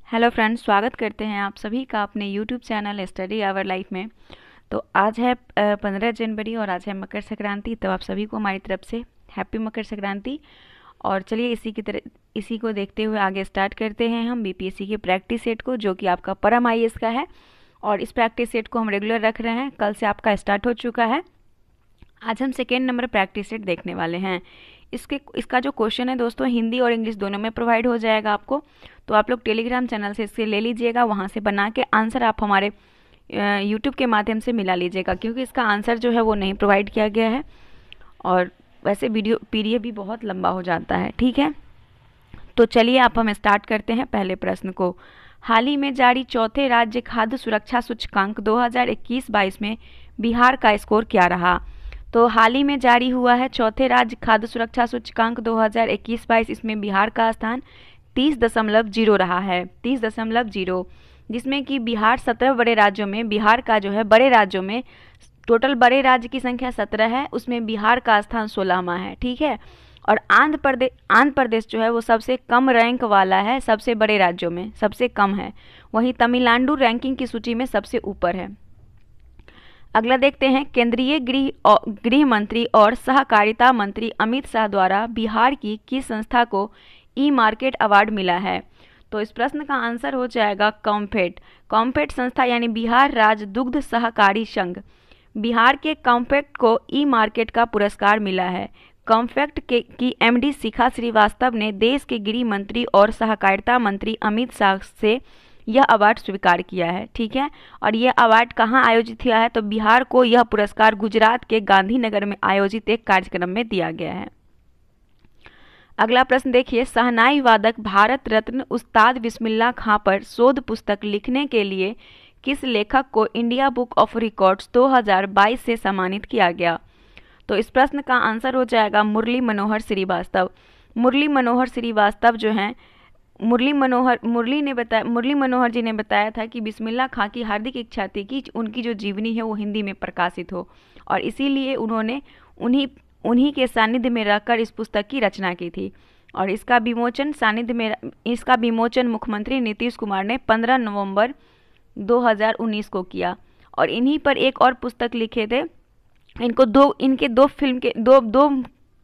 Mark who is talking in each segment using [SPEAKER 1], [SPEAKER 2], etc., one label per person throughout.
[SPEAKER 1] Hello friends, स्वागत करते हैं आप सभी का अपने YouTube channel study hour life में। तो आज है 15 जनवरी और आज है मकर संक्रांति। तो आप सभी को हमारी तरफ से हैप्पी मकर संक्रांति। और चलिए इसी को देखते हुए आगे स्टार्ट करते हैं हम बीपीएससी के प्रैक्टिस सेट को, जो कि आपका परम आईएएस का है। और इस प्रैक्टिस सेट को हम रेगुलर रख रहे हैं, कल से आपका स्टार्ट हो चुका है। आज हम सेकेंड नंबर प्रैक्टिस सेट देखने वाले हैं। इसका जो क्वेश्चन है दोस्तों, हिंदी और इंग्लिश दोनों में प्रोवाइड हो जाएगा आपको। तो आप लोग टेलीग्राम चैनल से इससे ले लीजिएगा, वहाँ से बना के आंसर आप हमारे यूट्यूब के माध्यम से मिला लीजिएगा, क्योंकि इसका आंसर जो है वो नहीं प्रोवाइड किया गया है और वैसे वीडियो पीडीएफ भी बहुत लंबा हो जाता है। ठीक है, तो चलिए आप हम स्टार्ट करते हैं पहले प्रश्न को। हाल ही में जारी चौथे राज्य खाद्य सुरक्षा सूचकांक 2021-22 में बिहार का स्कोर क्या रहा? तो हाल ही में जारी हुआ है चौथे राज्य खाद्य सुरक्षा सूचकांक 2021-22, इसमें बिहार का स्थान 30.0 रहा है, 30.0, जिसमें कि बिहार 17 बड़े राज्यों में, बिहार का जो है बड़े राज्यों में टोटल बड़े राज्य की संख्या 17 है, उसमें बिहार का स्थान 16वां है। ठीक है, और आंध्र प्रदेश जो है वो सबसे कम रैंक वाला है, सबसे बड़े राज्यों में सबसे कम है। वहीं तमिलनाडु रैंकिंग की सूची में सबसे ऊपर है। अगला देखते हैं, केंद्रीय गृह मंत्री और सहकारिता मंत्री अमित शाह द्वारा बिहार की किस संस्था को ई मार्केट अवार्ड मिला है? तो इस प्रश्न का आंसर हो जाएगा कॉम्फेड संस्था, यानी बिहार राज्य दुग्ध सहकारी संघ। बिहार के कॉम्फेड को ई मार्केट का पुरस्कार मिला है। कॉम्फेड की एमडी शिखा श्रीवास्तव ने देश के गृह मंत्री और सहकारिता मंत्री अमित शाह से यह अवार्ड स्वीकार किया है। ठीक है, और यह अवार्ड कहाँ आयोजित किया है? तो बिहार को यह पुरस्कार गुजरात के गांधीनगर में आयोजित एक कार्यक्रम में दिया गया है। अगला प्रश्न देखिए, शहनाई वादक भारत रत्न उस्ताद बिस्मिल्लाह खां पर शोध पुस्तक लिखने के लिए किस लेखक को इंडिया बुक ऑफ रिकॉर्ड्स 2022 से सम्मानित किया गया? तो इस प्रश्न का आंसर हो जाएगा मुरली मनोहर श्रीवास्तव। मुरली मनोहर श्रीवास्तव जो हैं, मुरली मनोहर जी ने बताया था कि बिस्मिल्लाह खां की हार्दिक इच्छा थी कि उनकी जो जीवनी है वो हिंदी में प्रकाशित हो, और इसीलिए उन्होंने उन्हीं के सानिध्य में रहकर इस पुस्तक की रचना की थी। और इसका विमोचन मुख्यमंत्री नीतीश कुमार ने 15 नवंबर 2019 को किया। और इन्हीं पर एक और पुस्तक लिखे थे।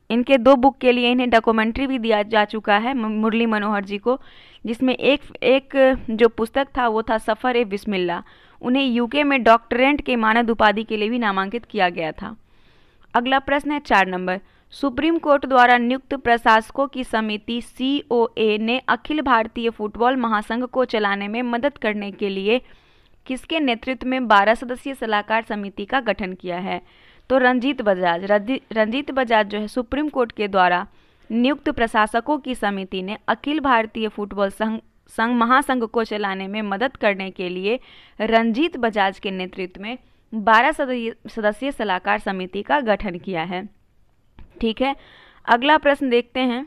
[SPEAKER 1] इनके दो बुक के लिए इन्हें डॉक्यूमेंट्री भी दिया जा चुका है मुरली मनोहर जी को, जिसमें एक जो पुस्तक था वो था सफ़र ए बिस्मिल्लाह। उन्हें यूके में डॉक्टरेट के मानद उपाधि के लिए भी नामांकित किया गया था। अगला प्रश्न है 4 नंबर, सुप्रीम कोर्ट द्वारा नियुक्त प्रशासकों की समिति COA ने अखिल भारतीय फुटबॉल महासंघ को चलाने में मदद करने के लिए किसके नेतृत्व में 12 सदस्यीय सलाहकार समिति का गठन किया है? तो रंजीत बजाज जो है सुप्रीम कोर्ट के द्वारा नियुक्त प्रशासकों की समिति ने अखिल भारतीय फुटबॉल संघ महासंघ को चलाने में मदद करने के लिए रंजीत बजाज के नेतृत्व में 12 सदस्यीय सलाहकार समिति का गठन किया है। ठीक है, अगला प्रश्न देखते हैं।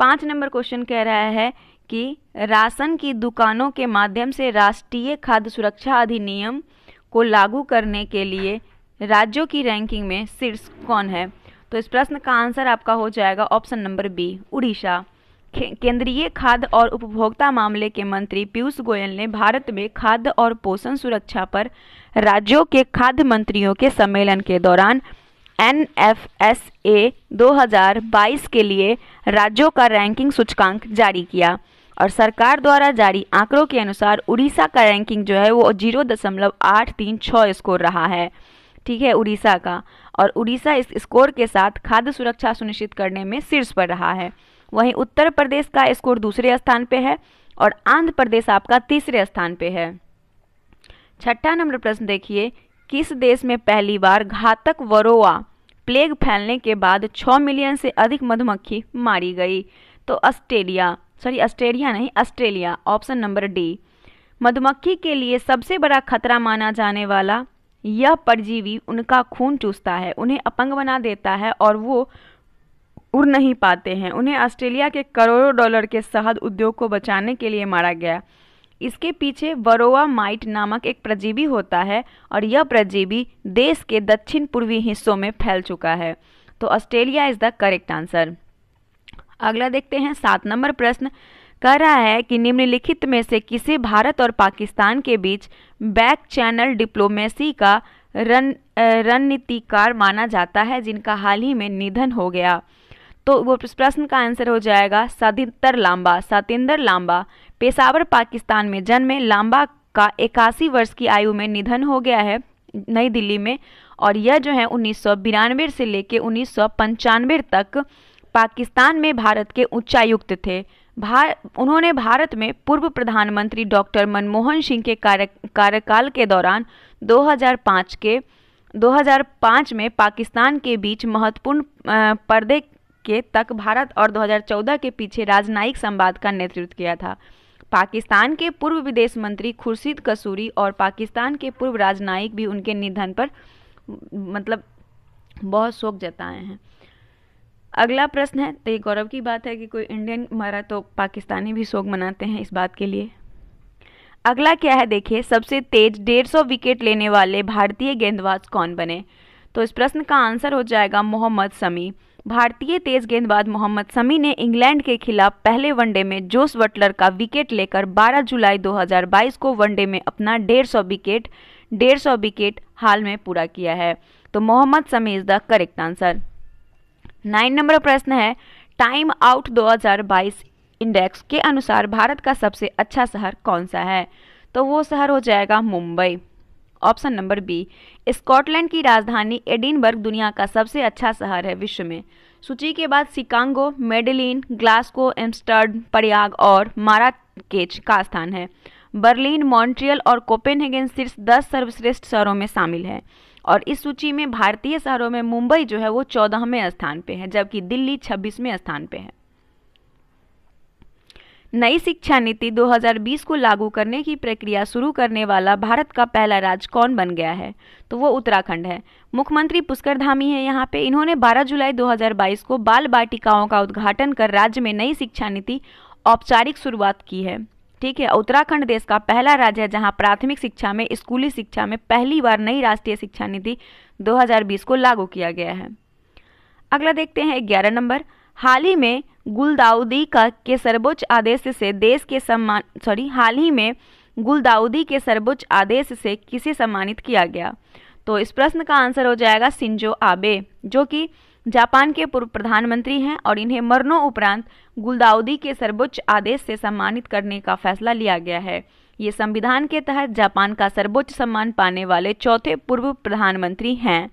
[SPEAKER 1] 5 नंबर क्वेश्चन कह रहा है कि राशन की दुकानों के माध्यम से राष्ट्रीय खाद्य सुरक्षा अधिनियम को लागू करने के लिए राज्यों की रैंकिंग में शीर्ष कौन है? तो इस प्रश्न का आंसर आपका हो जाएगा ऑप्शन नंबर बी, उड़ीसा। केंद्रीय खाद्य और उपभोक्ता मामले के मंत्री पीयूष गोयल ने भारत में खाद्य और पोषण सुरक्षा पर राज्यों के खाद्य मंत्रियों के सम्मेलन के दौरान NFSA 2022 के लिए राज्यों का रैंकिंग सूचकांक जारी किया। और सरकार द्वारा जारी आंकड़ों के अनुसार उड़ीसा का रैंकिंग जो है वो 0.836 स्कोर रहा है। ठीक है, उड़ीसा का। और उड़ीसा इस स्कोर के साथ खाद्य सुरक्षा सुनिश्चित करने में शीर्ष पर रहा है। वहीं उत्तर प्रदेश का स्कोर दूसरे स्थान पे है और आंध्र प्रदेश आपका तीसरे स्थान पे है। 6ठा नंबर प्रश्न देखिए, किस देश में पहली बार घातक वरोआ प्लेग फैलने के बाद 6 मिलियन से अधिक मधुमक्खी मारी गई? तो ऑस्ट्रेलिया, ऑप्शन नंबर डी। मधुमक्खी के लिए सबसे बड़ा खतरा माना जाने वाला यह परजीवी उनका खून चूसता है, उन्हें अपंग बना देता है और वो उड़ नहीं पाते हैं। उन्हें ऑस्ट्रेलिया के करोड़ों डॉलर के शहद उद्योग को बचाने के लिए मारा गया। इसके पीछे वरोआ माइट नामक एक परजीवी होता है और यह परजीवी देश के दक्षिण पूर्वी हिस्सों में फैल चुका है। तो Australia is the correct answer. अगला देखते हैं 7 नंबर प्रश्न, कह रहा है कि निम्नलिखित में से किसे भारत और पाकिस्तान के बीच बैक चैनल डिप्लोमेसी का रणनीतिकार माना जाता है, जिनका हाल ही में निधन हो गया। तो वो प्रश्न का आंसर हो जाएगा सतिंदर लांबा। सतिंदर लांबा पेशावर पाकिस्तान में जन्मे लांबा का 81 वर्ष की आयु में निधन हो गया है नई दिल्ली में। और यह जो है 1992 से लेकर 1995 तक पाकिस्तान में भारत के उच्चायुक्त थे। उन्होंने भारत में पूर्व प्रधानमंत्री डॉक्टर मनमोहन सिंह के कार्यकाल के दौरान 2005 में पाकिस्तान के बीच महत्वपूर्ण पर्दे के तक भारत और 2014 के पीछे राजनयिक संवाद का नेतृत्व किया था। पाकिस्तान के पूर्व विदेश मंत्री खुर्शीद कसूरी और पाकिस्तान के पूर्व राजनयिक भी उनके निधन पर मतलब बहुत शोक जताए हैं। अगला प्रश्न है, तो ये गौरव की बात है कि कोई इंडियन मरा तो पाकिस्तानी भी शोक मनाते हैं इस बात के लिए। अगला क्या है देखिए, सबसे तेज 150 विकेट लेने वाले भारतीय गेंदबाज कौन बने। तो इस प्रश्न का आंसर हो जाएगा मोहम्मद शमी। भारतीय तेज गेंदबाज मोहम्मद शमी ने इंग्लैंड के खिलाफ पहले वनडे में जोस बटलर का विकेट लेकर 12 जुलाई 2022 को वनडे में अपना 150 विकेट हाल में पूरा किया है। तो Mohammed Shami is the correct answer. 9 number प्रश्न है, टाइम आउट 2022 इंडेक्स के अनुसार भारत का सबसे अच्छा शहर कौन सा है। तो वो शहर हो जाएगा Mumbai. Option number B. Scotland की राजधानी एडिनबर्ग दुनिया का सबसे अच्छा शहर है विश्व में। सूची के बाद Chicago, Medellin, Glasgow, Amsterdam, Prayag और माराकेच का स्थान है। बर्लिन, मॉन्ट्रियल और कोपेनहेगन शीर्ष 10 सर्वश्रेष्ठ शहरों में शामिल है। और इस सूची में भारतीय शहरों में मुंबई जो है वो 14वें स्थान पे है, जबकि दिल्ली 26वें स्थान पे है। नई शिक्षा नीति 2020 को लागू करने की प्रक्रिया शुरू करने वाला भारत का पहला राज्य कौन बन गया है। तो वो उत्तराखंड है। मुख्यमंत्री पुष्कर धामी है यहाँ पे। इन्होंने 12 जुलाई 2022 को बाल बाटिकाओं का उद्घाटन कर राज्य में नई शिक्षा नीति औपचारिक शुरुआत की है। ठीक है, उत्तराखंड देश का पहला राज्य है जहां प्राथमिक शिक्षा में, स्कूली शिक्षा में पहली बार नई राष्ट्रीय शिक्षा नीति 2020 को लागू किया गया है। अगला देखते हैं 11 नंबर। हाल ही में गुलदाउदी के सर्वोच्च आदेश से देश के हाल ही में गुलदाउदी के सर्वोच्च आदेश से किसे सम्मानित किया गया। तो इस प्रश्न का आंसर हो जाएगा शिंजो आबे, जो कि जापान के पूर्व प्रधानमंत्री हैं और इन्हें मरणों उपरांत गुलदाउदी के सर्वोच्च आदेश से सम्मानित करने का फैसला लिया गया है। ये संविधान के तहत जापान का सर्वोच्च सम्मान पाने वाले चौथे पूर्व प्रधानमंत्री हैं।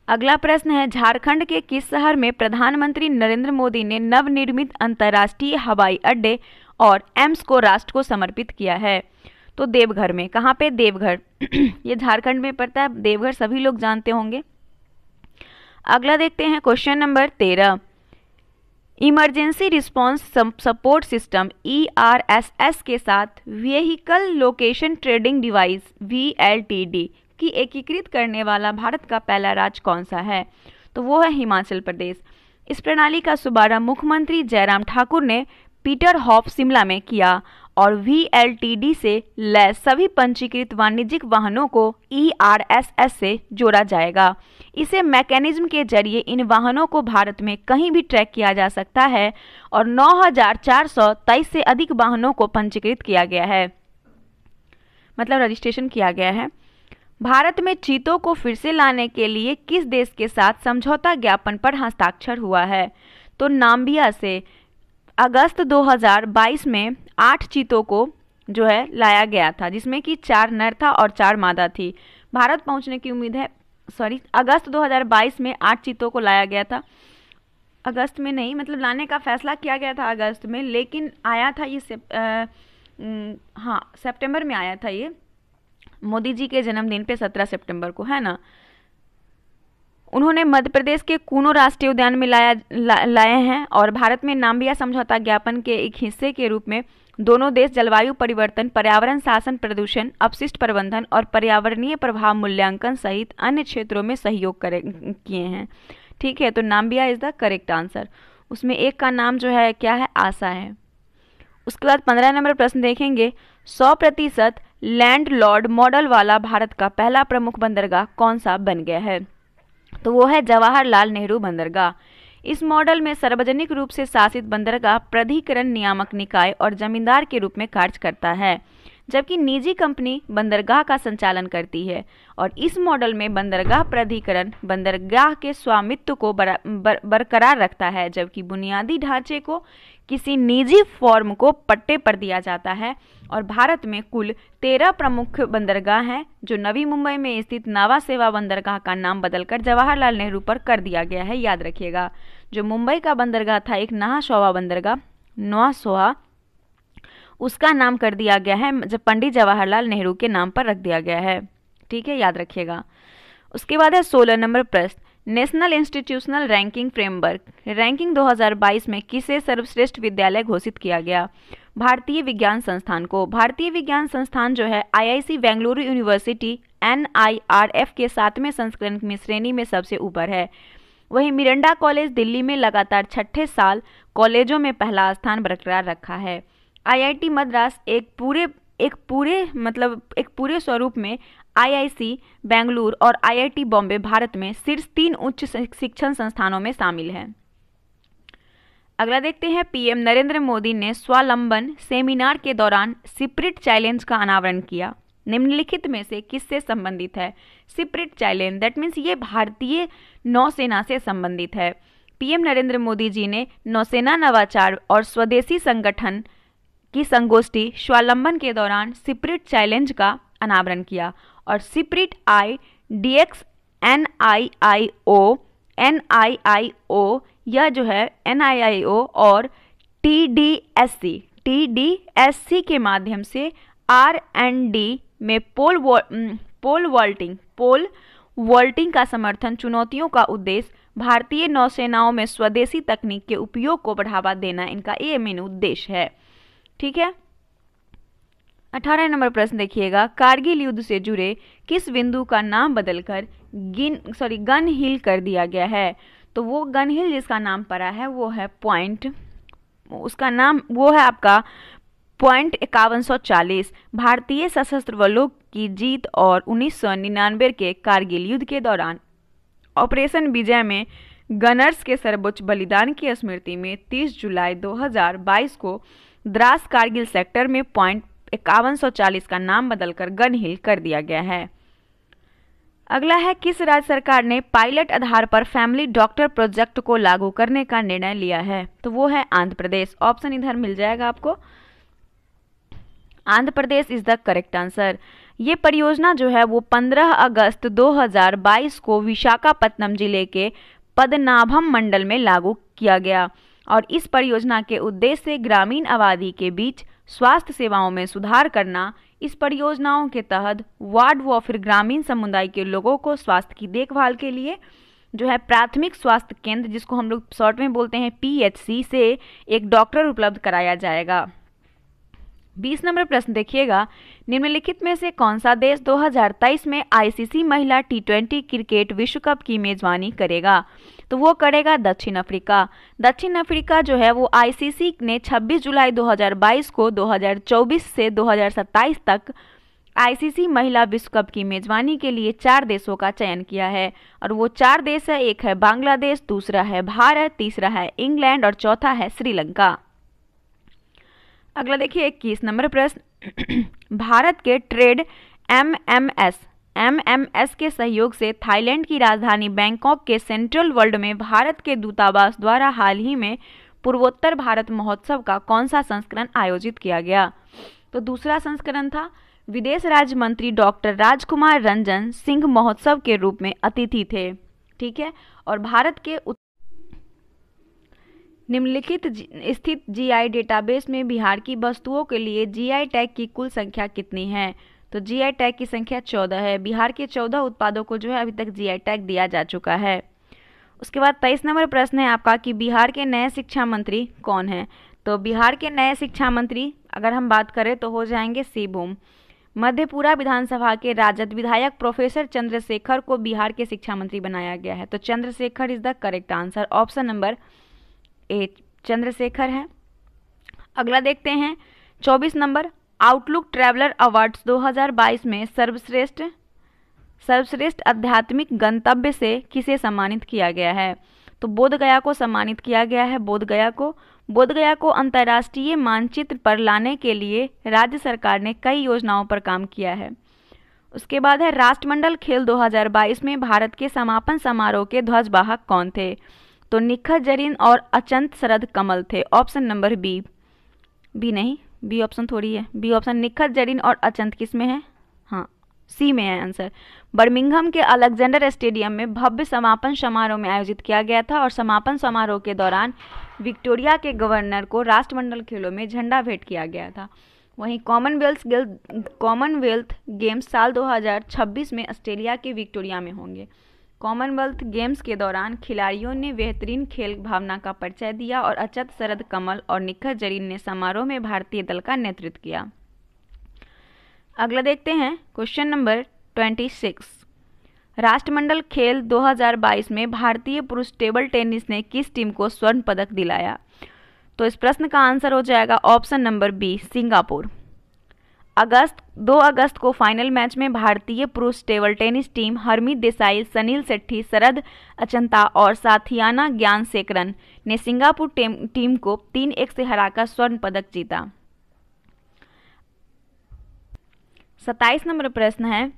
[SPEAKER 1] अगला प्रश्न है, झारखंड के किस शहर में प्रधानमंत्री नरेंद्र मोदी ने नवनिर्मित अंतर्राष्ट्रीय हवाई अड्डे और एम्स को राष्ट्र को समर्पित किया है। तो देवघर में। कहाँ पे? देवघर। ये झारखंड में पड़ता है। देवघर सभी लोग जानते होंगे। अगला देखते हैं question number 13। Emergency response support system ERSS के साथ vehicle location trading device VLTD की एकीकृत करने वाला भारत का पहला राज्य कौन सा है। तो वो है हिमाचल प्रदेश। इस प्रणाली का शुभारंभ मुख्यमंत्री जयराम ठाकुर ने पीटर हॉफ शिमला में किया और VLTD से लैस सभी पंजीकृत वाणिज्यिक वाहनों को ERSS से जोड़ा जाएगा। इसे मैकेनिज्म के जरिए इन वाहनों को भारत में कहीं भी ट्रैक किया जा सकता है और 9,423 से अधिक वाहनों को पंजीकृत किया गया है, मतलब रजिस्ट्रेशन किया गया है। भारत में चीतों को फिर से लाने के लिए किस देश के साथ समझौता ज्ञापन पर हस्ताक्षर हुआ है। तो नाम्बिया से। अगस्त 2022 में 8 चीतों को जो है लाया गया था, जिसमें कि 4 नर था और 4 मादा थी। भारत पहुंचने की उम्मीद है। अगस्त 2022 में 8 चीतों को लाया गया था। अगस्त में नहीं, मतलब लाने का फैसला किया गया था अगस्त में, लेकिन आया था ये सितंबर में आया था ये, मोदी जी के जन्मदिन पे 17 सितंबर को, है ना। उन्होंने मध्य प्रदेश के कूनो राष्ट्रीय उद्यान में लाए हैं और भारत में नाम्बिया समझौता ज्ञापन के एक हिस्से के रूप में दोनों देश जलवायु परिवर्तन, पर्यावरण शासन, प्रदूषण, अपशिष्ट प्रबंधन और पर्यावरणीय प्रभाव मूल्यांकन सहित अन्य क्षेत्रों में सहयोग किए हैं। ठीक है, तो Namibia is the correct answer. उसमें एक का नाम जो है क्या है, आशा है। उसके बाद 15 नंबर प्रश्न देखेंगे। 100% लैंडलॉर्ड मॉडल वाला भारत का पहला प्रमुख बंदरगाह कौन सा बन गया है। तो वो है जवाहरलाल नेहरू बंदरगाह। इस मॉडल में सार्वजनिक रूप से शासित बंदरगाह प्राधिकरण नियामक निकाय और जमींदार के रूप में कार्य करता है, जबकि निजी कंपनी बंदरगाह का संचालन करती है। और इस मॉडल में बंदरगाह प्राधिकरण बंदरगाह के स्वामित्व को बरकरार रखता है, जबकि बुनियादी ढांचे को किसी निजी फर्म को पट्टे पर दिया जाता है। और भारत में कुल 13 प्रमुख बंदरगाह हैं, जो नवी मुंबई में स्थित नावा सेवा बंदरगाह का नाम बदलकर जवाहरलाल नेहरू पर कर दिया गया है। याद रखिएगा, जो मुंबई का बंदरगाह था एक नहासोवा बंदरगाह, नोआसोवा, उसका नाम कर दिया गया है, जब पंडित जवाहरलाल नेहरू के नाम पर रख दिया गया है। ठीक है, याद रखिएगा। उसके बाद है 16 नंबर प्रश्न, national institutional ranking framework ranking 2022 में किसे सर्वश्रेष्ठ विद्यालय घोषित किया गया? भारतीय विज्ञान संस्थान को। भारतीय विज्ञान संस्थान जो है आईआईसी बेंगलुरु यूनिवर्सिटी NIRF के 7वें संस्करण में श्रेणी में सबसे ऊपर है। वहीं मिरांडा कॉलेज दिल्ली में लगातार 6ठे साल कॉलेजों में पहला स्थान बरकरार रखा है। IIT मद्रास एक पूरे स्वरूप में IIC बेंगलुरु और IIT बॉम्बे भारत में शीर्ष 3 उच्च शिक्षण संस्थानों में शामिल है। अगला देखते हैं, PM नरेंद्र मोदी ने स्वावलंबन सेमिनार के दौरान स्पिरिट चैलेंज का अनावरण किया। निम्नलिखित में से किससे संबंधित है? स्पिरिट चैलेंज दैट मीन्स ये भारतीय नौसेना से संबंधित है। PM नरेंद्र मोदी जी ने नौसेना नवाचार और स्वदेशी संगठन की संगोष्ठी स्वावलंबन के दौरान स्पिरिट चैलेंज का अनावरण किया। और स्पिरिट IDX NIIO यह जो है NIIO और TDSC के माध्यम से R&D में पोल वॉल्टिंग का समर्थन चुनौतियों का उद्देश्य भारतीय नौसेनाओं में स्वदेशी तकनीक के उपयोग को बढ़ावा देना, इनका ये मेन उद्देश्य है। ठीक है। 18 नंबर प्रश्न देखिएगा, कारगिल युद्ध से जुड़े किस बिंदु का नाम बदलकर गन हिल कर दिया गया है? तो वो गन हिल जिसका नाम पड़ा है वो है उसका नाम वो है आपका पॉइंट 5140। भारतीय सशस्त्र बलों की जीत और 1999 के कारगिल युद्ध के दौरान ऑपरेशन विजय में गनर्स के सर्वोच्च बलिदान की स्मृति में 30 जुलाई 2022 को द्रास कारगिल सेक्टर में पॉइंट 5140 का नाम बदलकर गन हिल कर दिया गया है। अगला है, किस राज्य सरकार ने पायलट आधार पर फैमिली डॉक्टर प्रोजेक्ट को लागू करने का निर्णय लिया है? तो वो है आंध्र प्रदेश। ऑप्शन इधर मिल जाएगा आपको, Andhra Pradesh is the correct answer. ये परियोजना जो है वो 15 अगस्त 2022 को विशाखापत्तनम जिले के पद्मनाभम मंडल में लागू किया गया। और इस परियोजना के उद्देश्य से ग्रामीण आबादी के बीच स्वास्थ्य सेवाओं में सुधार करना। इस परियोजनाओं के तहत वार्ड व फिर ग्रामीण समुदाय के लोगों को स्वास्थ्य की देखभाल के लिए जो है प्राथमिक स्वास्थ्य केंद्र, जिसको हम लोग शॉर्ट में बोलते हैं PHC, से एक डॉक्टर उपलब्ध कराया जाएगा। 20 नंबर प्रश्न देखिएगा, निम्नलिखित में से कौन सा देश 2023 में ICC महिला T20 क्रिकेट विश्व कप की मेजबानी करेगा? तो वो करेगा दक्षिण अफ्रीका। दक्षिण अफ्रीका जो है वो ICC ने 26 जुलाई 2022 को 2024 से 2027 तक ICC महिला विश्व कप की मेजबानी के लिए 4 देशों का चयन किया है। और वो 4 देश है, एक है बांग्लादेश, दूसरा है भारत, तीसरा है इंग्लैंड और चौथा है श्रीलंका। अगला देखिए 21 नंबर प्रश्न, भारत के ट्रेड MMS के सहयोग से थाईलैंड की राजधानी बैंकॉक के सेंट्रल वर्ल्ड में भारत के दूतावास द्वारा हाल ही में पूर्वोत्तर भारत महोत्सव का कौन सा संस्करण आयोजित किया गया? तो दूसरा संस्करण था। विदेश राज्य मंत्री डॉक्टर राजकुमार रंजन सिंह महोत्सव के रूप में अतिथि थे। ठीक है। और भारत के निम्नलिखित स्थित GI डेटाबेस में बिहार की वस्तुओं के लिए GI टैग की कुल संख्या कितनी है? तो GI टैग की संख्या 14 है। बिहार के 14 उत्पादों को जो है अभी तक GI टैग दिया जा चुका है। उसके बाद 23 नंबर प्रश्न है आपका कि बिहार के नए शिक्षा मंत्री कौन हैं? तो बिहार के नए शिक्षा मंत्री अगर हम बात करें तो हो जाएंगे शिवभूम। मधेपुरा विधानसभा के राजद विधायक प्रोफेसर चंद्रशेखर को बिहार के शिक्षा मंत्री बनाया गया है। तो Chandrashekhar is the correct answer. Option number 8 Chandrashekhar है। अगला देखते हैं 24 नंबर, आउटलुक ट्रैवलर अवार्ड्स 2022 में सर्वश्रेष्ठ आध्यात्मिक गंतव्य से किसे सम्मानित किया गया है? तो बोध गया को सम्मानित किया गया है। बोध गया को अंतर्राष्ट्रीय मानचित्र पर लाने के लिए राज्य सरकार ने कई योजनाओं पर काम किया है। उसके बाद है राष्ट्रमंडल खेल 2022 में भारत के समापन समारोह के ध्वजवाहक कौन थे? तो निखत जरीन और अचंत शरद कमल थे। ऑप्शन नंबर बी नहीं, बी ऑप्शन थोड़ी है, बी ऑप्शन निखत जरीन और अचंत किस में है? हाँ, सी में है आंसर। बर्मिंघम के अलेक्जेंडर स्टेडियम में भव्य समापन समारोह में आयोजित किया गया था और समापन समारोह के दौरान विक्टोरिया के गवर्नर को राष्ट्रमंडल खेलों में झंडा भेंट किया गया था। वहीं कॉमनवेल्थ गेम्स साल 2026 में ऑस्ट्रेलिया के विक्टोरिया में होंगे। कॉमनवेल्थ गेम्स के दौरान खिलाड़ियों ने बेहतरीन खेल भावना का परिचय दिया और अचंत शरद कमल और निखत जरीन ने समारोह में भारतीय दल का नेतृत्व किया। अगला देखते हैं क्वेश्चन नंबर 26। राष्ट्रमंडल खेल 2022 में भारतीय पुरुष टेबल टेनिस ने किस टीम को स्वर्ण पदक दिलाया? तो इस प्रश्न का आंसर हो जाएगा ऑप्शन नंबर बी, सिंगापुर। 2 अगस्त को फाइनल मैच में भारतीय पुरुष table tennis team Harmeet Desai, Sanil Shetty, Sharath Achanta और साथियाना ज्ञानशेखरन ने सिंगापुर टीम को 3-1 से हराकर स्वर्ण पदक जीता। 27 नंबर प्रश्न है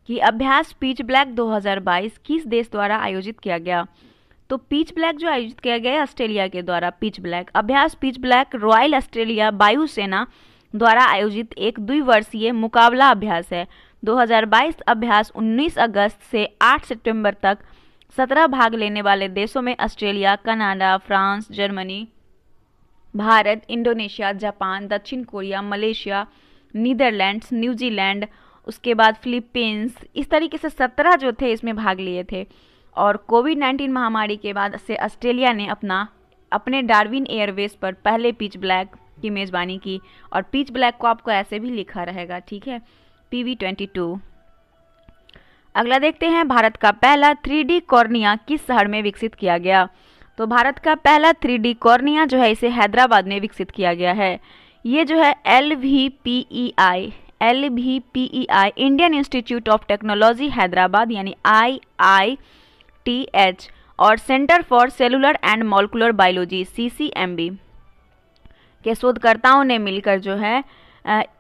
[SPEAKER 1] कि अभ्यास पिच ब्लैक 2022 किस देश द्वारा आयोजित किया गया? तो पिच ब्लैक जो आयोजित किया गया है ऑस्ट्रेलिया के द्वारा। पिच ब्लैक अभ्यास पिच ब्लैक रॉयल ऑस्ट्रेलिया वायुसेना द्वारा आयोजित एक द्विवर्षीय मुकाबला अभ्यास है। 2022 अभ्यास 19 अगस्त से 8 सितंबर तक 17 भाग लेने वाले देशों में Australia, Canada, France, Germany, Bharat, Indonesia, Japan, दक्षिण कोरिया, मलेशिया, नीदरलैंड्स, न्यूजीलैंड, उसके बाद फिलीपींस, इस तरीके से 17 जो थे इसमें भाग लिए थे। और कोविड-19 महामारी के बाद से ऑस्ट्रेलिया ने अपने डार्विन एयरवेज पर पहले पिच ब्लैक की मेज़बानी की। और पिच ब्लैक को आपको ऐसे भी लिखा रहेगा, ठीक है, PV22। अगला देखते हैं भारत का पहला 3D कॉर्निया किस शहर में विकसित किया गया? तो भारत का पहला 3D कॉर्निया जो है इसे हैदराबाद में विकसित किया गया है। ये जो है LVPEI Indian institute of technology Hyderabad यानी IITH और centre for cellular and molecular biology CCMB के शोधकर्ताओं ने मिलकर जो है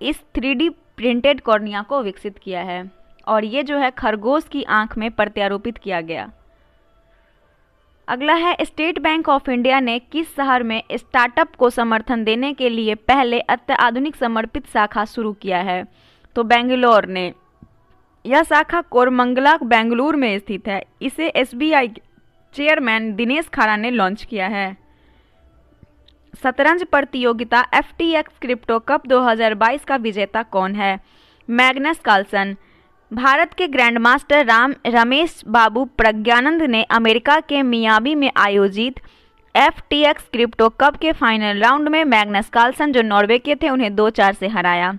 [SPEAKER 1] इस 3D प्रिंटेड कॉर्निया को विकसित किया है और ये जो है खरगोश की आंख में प्रत्यारोपित किया गया। अगला है स्टेट बैंक ऑफ इंडिया ने किस शहर में स्टार्टअप को समर्थन देने के लिए पहले अत्याधुनिक समर्पित शाखा शुरू किया है? तो बेंगलोर ने। यह शाखा कोरमंगला बेंगलुरु में स्थित है। इसे SBI चेयरमैन दिनेश खारा ने लॉन्च किया है। शतरंज प्रतियोगिता FTX क्रिप्टो कप 2022 का विजेता कौन है? Magnus Carlsen. भारत के ग्रैंडमास्टर रमेश बाबू प्रज्ञानंद ने अमेरिका के मियामी में आयोजित FTX क्रिप्टो कप के फाइनल राउंड में मैग्नस कार्लसन जो नॉर्वे के थे उन्हें 2-4 से हराया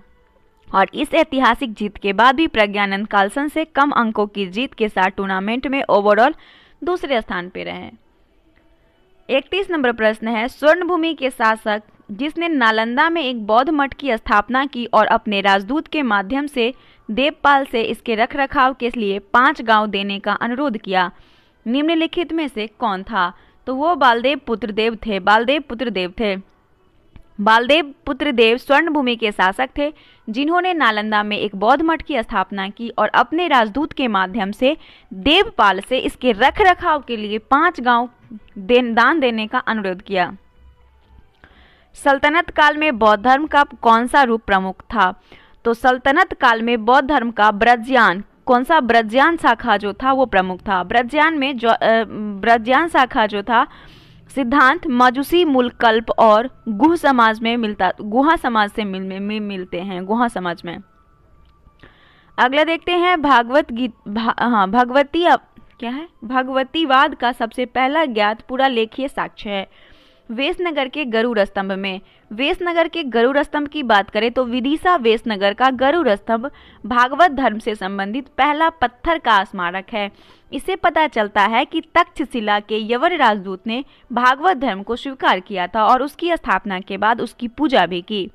[SPEAKER 1] और इस ऐतिहासिक जीत के बाद भी प्रज्ञानंद कार्लसन से कम अंकों की जीत के साथ टूर्नामेंट में ओवरऑल दूसरे स्थान पर रहे। 31 नंबर प्रश्न है स्वर्णभूमि के शासक जिसने नालंदा में एक बौद्ध मठ की स्थापना की और अपने राजदूत के माध्यम से देवपाल से इसके रखरखाव के लिए 5 गांव देने का अनुरोध किया, निम्नलिखित में से कौन था? तो वो बालदेव पुत्र देव थे। बालदेव पुत्र देव स्वर्णभूमि के शासक थे जिन्होंने नालंदा में एक बौद्ध मठ की स्थापना की और अपने राजदूत के माध्यम से देवपाल से इसके रखरखाव के लिए 5 गांव दान देने का अनुरोध किया। सल्तनत काल में बौद्ध धर्म का कौन सा रूप प्रमुख था? तो सल्तनत काल में बौद्ध धर्म का ब्रज्यान, कौन सा ब्रज्यान शाखा जो था वो प्रमुख था। ब्रज्यान शाखा जो था सिद्धांत मजुसी मूलकल्प और गुहा समाज से मिलते हैं गुहा समाज में। अगला देखते हैं भगवतीवाद का सबसे पहला ज्ञात पूरा लेखीय साक्ष्य है वेसनगर के गरुड़ स्तंभ में। वेसनगर के गरुड़ स्तंभ की बात करें तो विदिशा वेसनगर का गरुड़ स्तंभ भागवत धर्म से संबंधित पहला पत्थर का स्मारक है। इससे पता चलता है कि तक्षशिला के यवन राजदूत ने भागवत धर्म को स्वीकार किया था और उसकी स्थापना के बाद उसकी पूजा भी की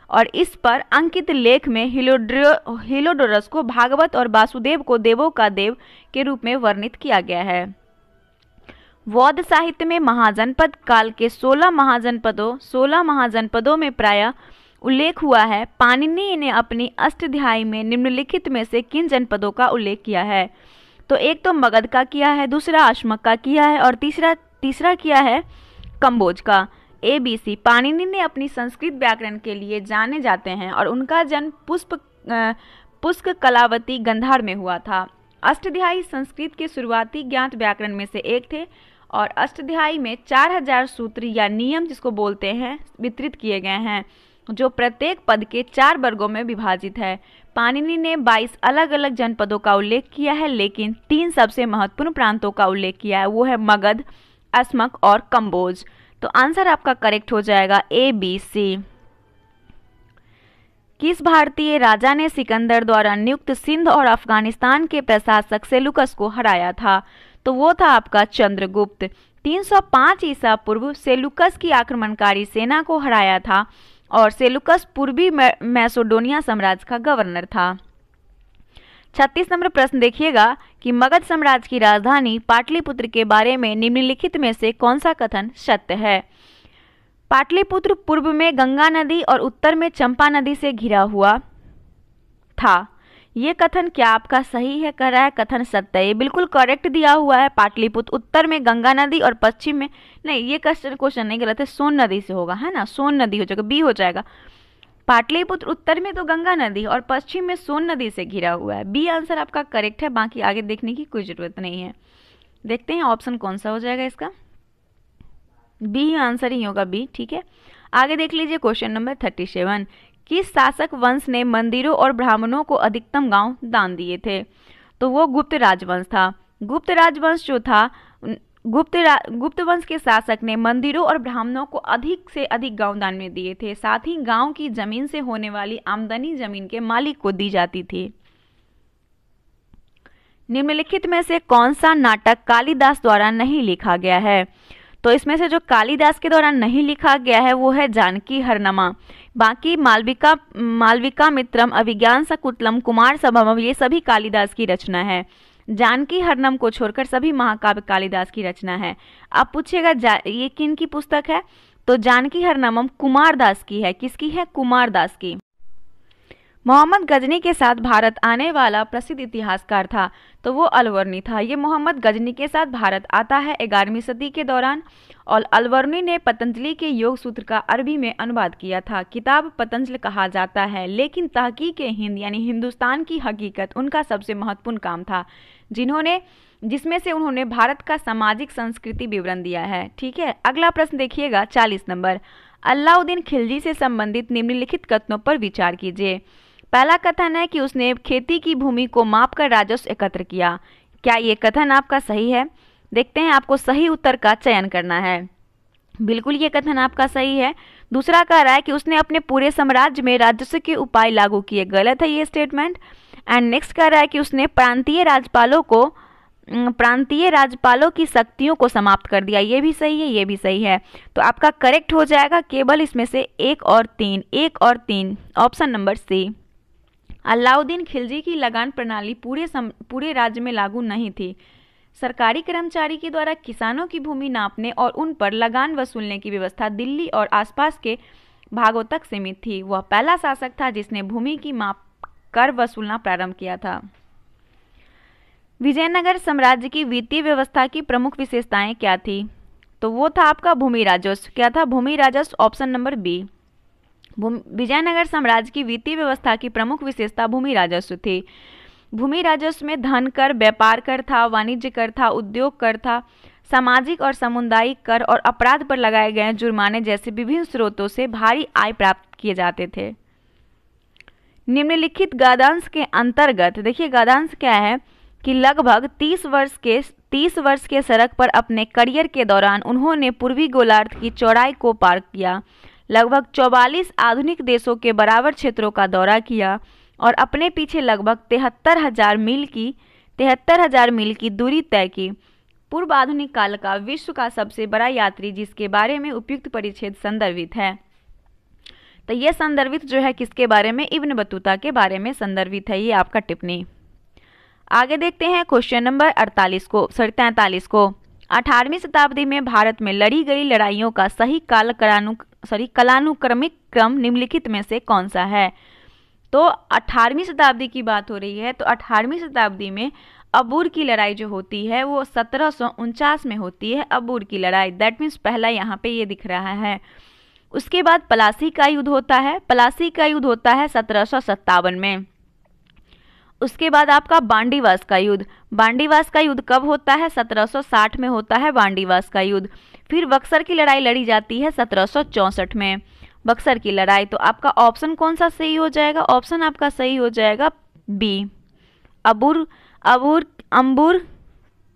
[SPEAKER 1] और इस पर अंकित लेख में हिलोडोरस को भागवत और वासुदेव को देवों का देव के रूप में वर्णित किया गया है। बौद्ध साहित्य में महाजनपद काल के 16 महाजनपदों में प्रायः उल्लेख हुआ है। पाणिनि ने अपनी अष्टाध्यायी में निम्नलिखित में से किन जनपदों का उल्लेख किया है? तो एक तो मगध का किया है, दूसरा अश्मक का किया है और तीसरा किया है कंबोज का। ABC। पाणिनि ने अपनी संस्कृत व्याकरण के लिए जाने जाते हैं और उनका जन्म पुष्क कलावती गंधार में हुआ था। अष्टाध्यायी संस्कृत के शुरुआती ज्ञात व्याकरण में से एक थे और अष्टाध्यायी में 4000 सूत्र या नियम जिसको बोलते हैं वितरित किए गए हैं, जो प्रत्येक पद के 4 वर्गों में विभाजित है। पाणिनि ने 22 अलग अलग जनपदों का उल्लेख किया है, लेकिन 3 सबसे महत्वपूर्ण प्रांतों का उल्लेख किया है, वो है मगध, अश्मक और कंबोज। तो आंसर आपका करेक्ट हो जाएगा ABC। किस भारतीय राजा ने सिकंदर द्वारा नियुक्त सिंध और अफगानिस्तान के प्रशासक सेलुकस को हराया था? तो वो था आपका चंद्रगुप्त। 305 ईसा पूर्व सेलुकस की आक्रमणकारी सेना को हराया था और सेलुकस पूर्वी मैसेडोनिया साम्राज्य का गवर्नर था। 36 नंबर प्रश्न देखिएगा कि मगध साम्राज्य की राजधानी पाटलिपुत्र के बारे में निम्नलिखित में से कौन सा कथन सत्य है? पाटलिपुत्र पूर्व में गंगा नदी और उत्तर में चंपा नदी से घिरा हुआ था। ये कथन क्या आपका सही है? कह रहा है कथन सत्य है। ये बिल्कुल करेक्ट दिया हुआ है। पाटलिपुत्र उत्तर में गंगा नदी और पश्चिम में नहीं, ये क्वेश्चन नहीं गलत है, सोन नदी से होगा, है ना, सोन नदी हो जाएगा, बी हो जाएगा। पाटलिपुत्र उत्तर में तो गंगा नदी और पश्चिम में सोन नदी से घिरा हुआ है। बी आंसर आपका करेक्ट है, बाकी आगे देखने की कोई जरूरत नहीं है। देखते हैं ऑप्शन कौन सा हो जाएगा इसका। बी आंसर ही होगा, बी, ठीक है। आगे देख लीजिए क्वेश्चन नंबर 37। किस शासक वंश ने मंदिरों और ब्राह्मणों को अधिकतम गांव दान दिए थे? तो वो गुप्त राजवंश था। गुप्त राजवंश जो था, गुप्त वंश के शासक ने मंदिरों और ब्राह्मणों को अधिक से अधिक गांव दान में दिए थे। साथ ही गांव की जमीन से होने वाली आमदनी जमीन के मालिक को दी जाती थी। निम्नलिखित में से कौन सा नाटक कालिदास द्वारा नहीं लिखा गया है? तो इसमें से जो कालिदास के द्वारा नहीं लिखा गया है वो है जानकी हरनमा। बाकी मालविका मित्रम, अभिज्ञान शाकुंतलम, कुमार संभवम, ये सभी कालिदास की रचना है। जानकी हरनम को छोड़कर सभी महाकाव्य कालिदास की रचना है। अब पूछिएगा ये किन की पुस्तक है? तो जानकी हरनमम कुमार दास की है। किसकी है? कुमार दास की। मोहम्मद गजनी के साथ भारत आने वाला प्रसिद्ध इतिहासकार था, तो वो अलवर्णी था। ये मोहम्मद गजनी के साथ भारत आता है 11वीं सदी के दौरान और अलवर्णी ने पतंजलि के योग सूत्र का अरबी में अनुवाद किया था। किताब पतंजलि कहा जाता है, लेकिन तहकीक हिंद यानी हिंदुस्तान की हकीकत उनका सबसे महत्वपूर्ण काम था, जिसमें से उन्होंने भारत का सामाजिक संस्कृति विवरण दिया है। ठीक है, अगला प्रश्न देखिएगा 40 नंबर। अलाउद्दीन खिलजी से संबंधित निम्नलिखित कथनों पर विचार कीजिए। पहला कथन है कि उसने खेती की भूमि को मापकर राजस्व एकत्र किया। क्या ये कथन आपका सही है? देखते हैं, आपको सही उत्तर का चयन करना है। बिल्कुल ये कथन आपका सही है। दूसरा कह रहा है कि उसने अपने पूरे साम्राज्य में राजस्व के उपाय लागू किए। गलत है ये स्टेटमेंट। एंड नेक्स्ट कह रहा है कि उसने प्रांतीय राज्यपालों की शक्तियों को समाप्त कर दिया। ये भी सही है, ये भी सही है। तो आपका करेक्ट हो जाएगा केवल इसमें से 1 और 3, option number C. Alauddin Khilji की लगान प्रणाली पूरे राज्य में लागू नहीं थी। सरकारी कर्मचारी के द्वारा किसानों की भूमि नापने और उन पर लगान वसूलने की व्यवस्था दिल्ली और आसपास के भागों तक सीमित थी। वह पहला शासक था जिसने भूमि की माप कर वसूलना प्रारंभ किया था। विजयनगर साम्राज्य की वित्तीय व्यवस्था की प्रमुख विशेषताएं क्या थी? तो वो था आपका भूमि राजस्व। क्या था? भूमि राजस्व, ऑप्शन नंबर बी। विजयनगर साम्राज्य की वित्तीय व्यवस्था की प्रमुख विशेषता भूमि राजस्व थी। भूमि राजस्व में धन कर, व्यापार कर था, वाणिज्य कर था, उद्योग कर था, सामाजिक और सामुदायिक कर और अपराध पर लगाए गए जुर्माने जैसे विभिन्न स्रोतों से भारी आय प्राप्त किए जाते थे। निम्नलिखित गद्यांश के अंतर्गत, देखिए गद्यांश क्या है कि लगभग 30 वर्ष के सड़क पर अपने करियर के दौरान उन्होंने पूर्वी गोलार्ध की चौड़ाई को पार किया, लगभग 44 आधुनिक देशों के बराबर क्षेत्रों का दौरा किया और अपने पीछे लगभग 73,000 मील की दूरी तय की। पूर्व आधुनिक काल का विश्व का सबसे बड़ा यात्री जिसके बारे में उपयुक्त परिच्छेद संदर्भित है। तो ये संदर्भित जो है किसके बारे में? इब्न बतूता के बारे में संदर्भित है ये आपका टिप्पणी। आगे देखते हैं क्वेश्चन नंबर 43 को। 18वीं शताब्दी में भारत में लड़ी गई लड़ाइयों का सही कालानुक्रमिक क्रम निम्नलिखित में से कौन सा है? तो 18वीं शताब्दी की बात हो रही है, तो 18वीं शताब्दी में अबूर की लड़ाई जो होती है वो 1749 में होती है, अबूर की लड़ाई। दैट मीन्स पहला यहाँ पे ये दिख रहा है। उसके बाद पलासी का युद्ध होता है, पलासी का युद्ध होता है 1757 में। उसके बाद आपका बांडीवास का युद्ध, बांडीवास का युद्ध कब होता है? 1760 में होता है बांडीवास का युद्ध। फिर बक्सर की लड़ाई लड़ी जाती है 1764 में, बक्सर की लड़ाई। तो आपका ऑप्शन कौन सा सही हो जाएगा? ऑप्शन आपका सही हो जाएगा बी, अंबुर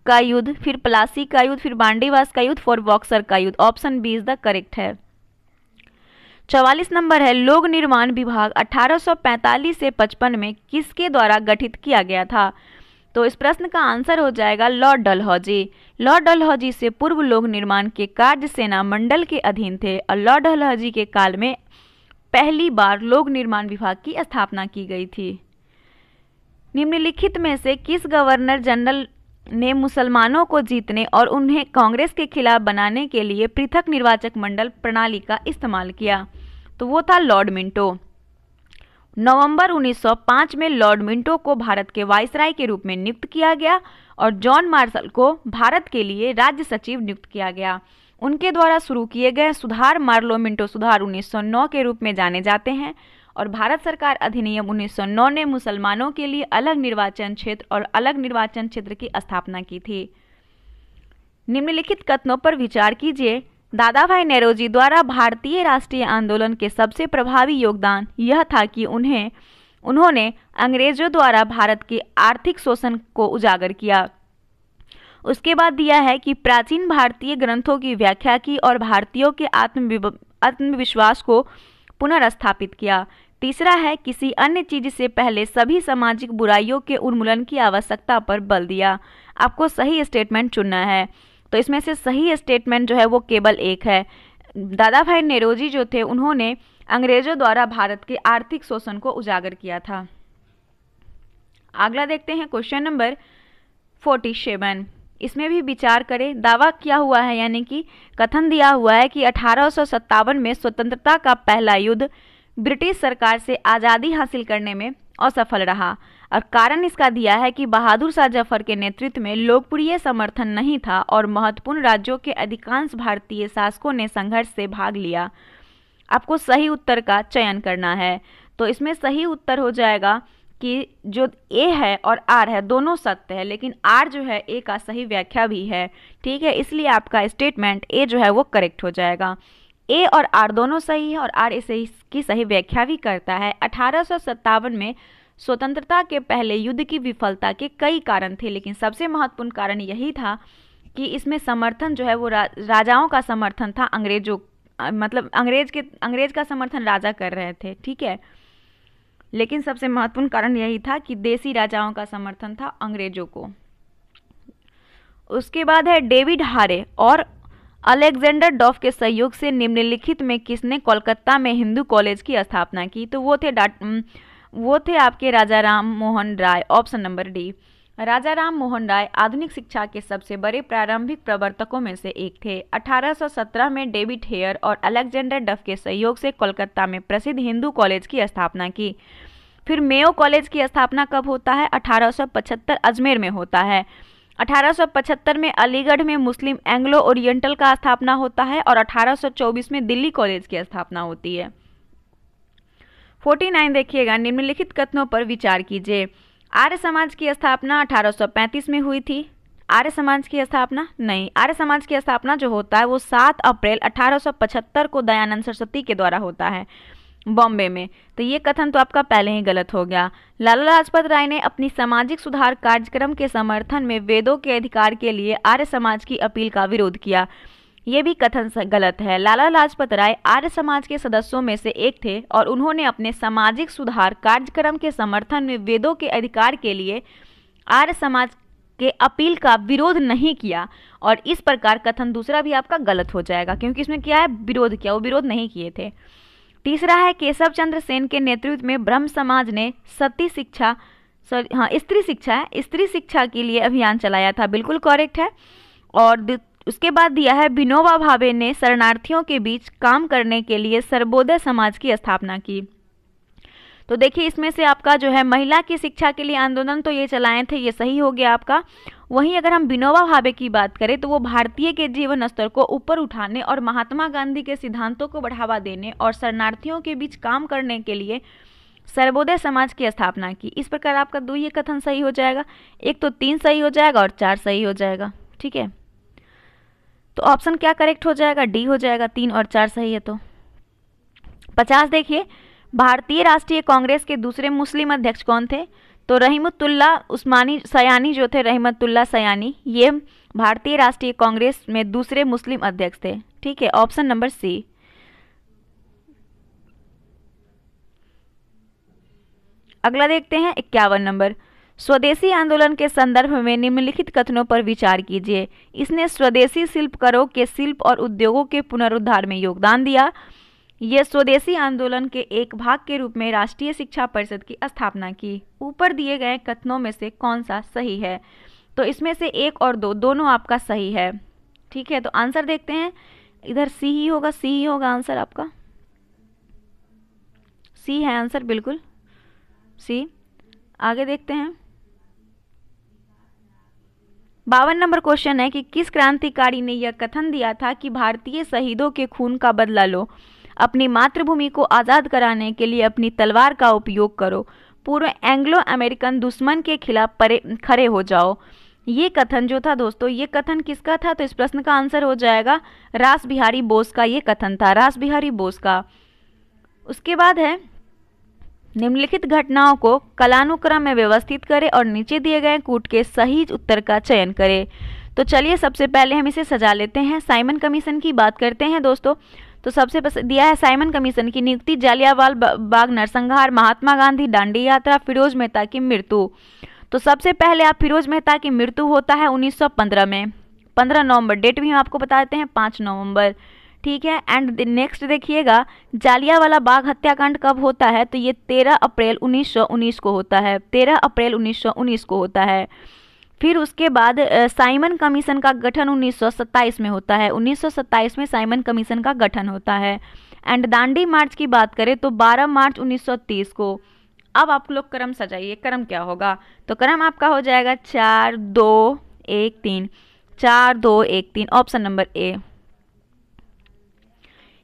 [SPEAKER 1] का युद्ध, फिर प्लासी का युद्ध, फिर बांडीवास का युद्ध, फिर बक्सर का युद्ध। Option B is the correct है। 44 नंबर है, लोक निर्माण विभाग 1845 से 55 में किसके द्वारा गठित किया गया था? तो इस प्रश्न का आंसर हो जाएगा लॉर्ड डलहौजी। लॉर्ड डलहौजी से पूर्व लोक निर्माण के कार्य सेना मंडल के अधीन थे और लॉर्ड डलहौजी के काल में पहली बार लोक निर्माण विभाग की स्थापना की गई थी। निम्नलिखित में से किस गवर्नर जनरल ने मुसलमानों को जीतने और उन्हें कांग्रेस के खिलाफ बनाने के लिए पृथक निर्वाचक मंडल प्रणाली का इस्तेमाल किया? तो वो था लॉर्ड मिंटो। नवंबर 1905 में लॉर्ड मिंटो को भारत के वायसराय के रूप में नियुक्त किया गया और जॉन मार्शल को भारत के लिए राज्य सचिव नियुक्त किया गया। उनके द्वारा शुरू किए गए सुधार मार्लो मिंटो सुधार 1909 के रूप में जाने जाते हैं और भारत सरकार अधिनियम 1909 ने मुसलमानों के लिए अलग निर्वाचन क्षेत्र और अलग निर्वाचन क्षेत्र की स्थापना की थी। निम्नलिखित कथनों पर विचार कीजिए। दादा भाई नेरोजी द्वारा भारतीय राष्ट्रीय आंदोलन के सबसे प्रभावी योगदान यह था कि उन्होंने अंग्रेजों द्वारा भारत के आर्थिक शोषण को उजागर किया। उसके बाद दिया है कि प्राचीन भारतीय ग्रंथों की व्याख्या की और भारतीयों के आत्मविश्वास को पुनर्स्थापित किया। तीसरा है, किसी अन्य चीज से पहले सभी सामाजिक बुराइयों के उन्मूलन की आवश्यकता पर बल दिया। आपको सही स्टेटमेंट चुनना है, तो इसमें से सही स्टेटमेंट जो है वो केवल एक है। दादा भाई नेरोजी जो थे उन्होंने अंग्रेजों द्वारा भारत के आर्थिक शोषण को उजागर किया था। अगला देखते हैं क्वेश्चन नंबर 47। इसमें भी विचार करें। दावा किया हुआ है यानी कि कथन दिया हुआ है कि 1857 में स्वतंत्रता का पहला युद्ध ब्रिटिश सरकार से आज़ादी हासिल करने में असफल रहा और कारण इसका दिया है कि बहादुर शाह जफर के नेतृत्व में लोकप्रिय समर्थन नहीं था और महत्वपूर्ण राज्यों के अधिकांश भारतीय शासकों ने संघर्ष से भाग लिया। आपको सही उत्तर का चयन करना है, तो इसमें सही उत्तर हो जाएगा कि जो ए है और आर है दोनों सत्य है, लेकिन आर जो है ए का सही व्याख्या भी है। ठीक है, इसलिए आपका स्टेटमेंट ए जो है वो करेक्ट हो जाएगा। ए और आर दोनों सही है और आर इसे की सही व्याख्या भी करता है। 1857 में स्वतंत्रता के पहले युद्ध की विफलता के कई कारण थे, लेकिन सबसे महत्वपूर्ण कारण यही था कि इसमें समर्थन जो है वो राजाओं का समर्थन था। अंग्रेजों मतलब अंग्रेज का समर्थन राजा कर रहे थे। ठीक है, लेकिन सबसे महत्वपूर्ण कारण यही था कि देसी राजाओं का समर्थन था अंग्रेजों को। उसके बाद है डेविड हारे और अलेक्जेंडर डफ के सहयोग से निम्नलिखित में किसने कोलकाता में हिंदू कॉलेज की स्थापना की? तो वो थे आपके Raja Ram Mohan Roy. Option number D. Raja Ram Mohan Roy आधुनिक शिक्षा के सबसे बड़े प्रारंभिक प्रवर्तकों में से एक थे। 1817 में डेविड हेयर और अलेक्जेंडर डफ के सहयोग से कोलकाता में प्रसिद्ध हिंदू कॉलेज की स्थापना की। फिर मेयो कॉलेज की स्थापना कब होता है? 1875 अजमेर में होता है। 1875 में अलीगढ़ में मुस्लिम एंग्लो ओरिएंटल का स्थापना होता है और 1824 में दिल्ली कॉलेज की स्थापना होती है। 49 देखिएगा। निम्नलिखित कथनों पर विचार कीजिए। आर्य समाज की स्थापना 1835 में हुई थी। आर्य समाज की स्थापना नहीं, आर्य समाज की स्थापना जो होता है वो 7 अप्रैल 1875 को दयानंद सरस्वती के द्वारा होता है बॉम्बे में। तो ये कथन तो आपका पहले ही गलत हो गया। लाला लाजपत राय ने अपनी सामाजिक सुधार कार्यक्रम के समर्थन में वेदों के अधिकार के लिए आर्य समाज की अपील का विरोध किया। ये भी कथन गलत है। लाला लाजपत राय आर्य समाज के सदस्यों में से एक थे और उन्होंने अपने सामाजिक सुधार कार्यक्रम के समर्थन में वेदों के अधिकार के लिए आर्य समाज के अपील का विरोध नहीं किया और इस प्रकार कथन दूसरा भी आपका गलत हो जाएगा, क्योंकि इसमें क्या है, विरोध किया, वो विरोध नहीं किए थे। तीसरा है केशव चंद्र सेन के नेतृत्व में ब्रह्म समाज ने स्त्री शिक्षा के लिए अभियान चलाया था। बिल्कुल करेक्ट है। और उसके बाद दिया है विनोबा भावे ने शरणार्थियों के बीच काम करने के लिए सर्वोदय समाज की स्थापना की। तो देखिए इसमें से आपका जो है महिला की शिक्षा के लिए आंदोलन तो ये चलाए थे, ये सही हो गया आपका। वहीं अगर हम विनोबा भावे की बात करें तो वो भारतीय के जीवन स्तर को ऊपर उठाने और महात्मा गांधी के सिद्धांतों को बढ़ावा देने और शरणार्थियों के बीच काम करने के लिए सर्वोदय समाज की स्थापना की। इस प्रकार आपका 2 ये कथन सही हो जाएगा। एक तो 3 सही हो जाएगा और 4 सही हो जाएगा। ठीक है, तो ऑप्शन क्या करेक्ट हो जाएगा? डी हो जाएगा। 3 और 4 सही है। तो 50 देखिए, भारतीय राष्ट्रीय कांग्रेस के दूसरे मुस्लिम अध्यक्ष कौन थे? तो रहीमतुल्ला उस्मानी सयानी जो थे, रहीमतुल्ला सयानी, ये भारतीय राष्ट्रीय कांग्रेस में दूसरे मुस्लिम अध्यक्ष थे। ठीक है, ऑप्शन नंबर सी। अगला देखते हैं 51 नंबर। स्वदेशी आंदोलन के संदर्भ में निम्नलिखित कथनों पर विचार कीजिए। इसने स्वदेशी शिल्पकारों के शिल्प और उद्योगों के पुनरुद्धार में योगदान दिया। यह स्वदेशी आंदोलन के एक भाग के रूप में राष्ट्रीय शिक्षा परिषद की स्थापना की। ऊपर दिए गए कथनों में से कौन सा सही है? तो इसमें से 1 और 2 दोनों आपका सही है। ठीक है, तो आंसर देखते हैं। इधर सी ही होगा, सी ही होगा आंसर आपका। सी है आंसर, बिल्कुल सी। आगे देखते हैं 52 नंबर क्वेश्चन है कि किस क्रांतिकारी ने यह कथन दिया था कि भारतीय शहीदों के खून का बदला लो, अपनी मातृभूमि को आज़ाद कराने के लिए अपनी तलवार का उपयोग करो, पूर्व एंग्लो अमेरिकन दुश्मन के खिलाफ खड़े हो जाओ। ये कथन जो था दोस्तों, ये कथन किसका था? तो इस प्रश्न का आंसर हो जाएगा रास बिहारी बोस का ये कथन था, रास बिहारी बोस का। उसके बाद है निम्नलिखित घटनाओं को कालानुक्रम में व्यवस्थित करें और नीचे दिए गए कूट के सही उत्तर का चयन करें। तो चलिए सबसे पहले हम इसे सजा लेते हैं। साइमन कमीशन की बात करते हैं दोस्तों। तो सबसे दिया है साइमन कमीशन की नियुक्ति, जालियांवाला बाग नरसंहार, महात्मा गांधी दांडी यात्रा, फिरोज मेहता की मृत्यु। तो सबसे पहले आप फिरोज मेहता की मृत्यु होता है 1915 में, 15 नवंबर। डेट भी हम आपको बता देते हैं 5 नवंबर। ठीक है, एंड नेक्स्ट देखिएगा जालियांवाला बाग हत्याकांड कब होता है? तो ये 13 अप्रैल 1919 को होता है, 13 अप्रैल 1919 को होता है। फिर उसके बाद साइमन कमीशन का गठन 1927 में होता है, 1927 में साइमन कमीशन का गठन होता है। एंड दांडी मार्च की बात करें तो 12 मार्च 1930 को। अब आप लोग क्रम सजाइए, क्रम क्या होगा? तो क्रम आपका हो जाएगा 4 2 1 3, 4 2 1 3, ऑप्शन नंबर ए।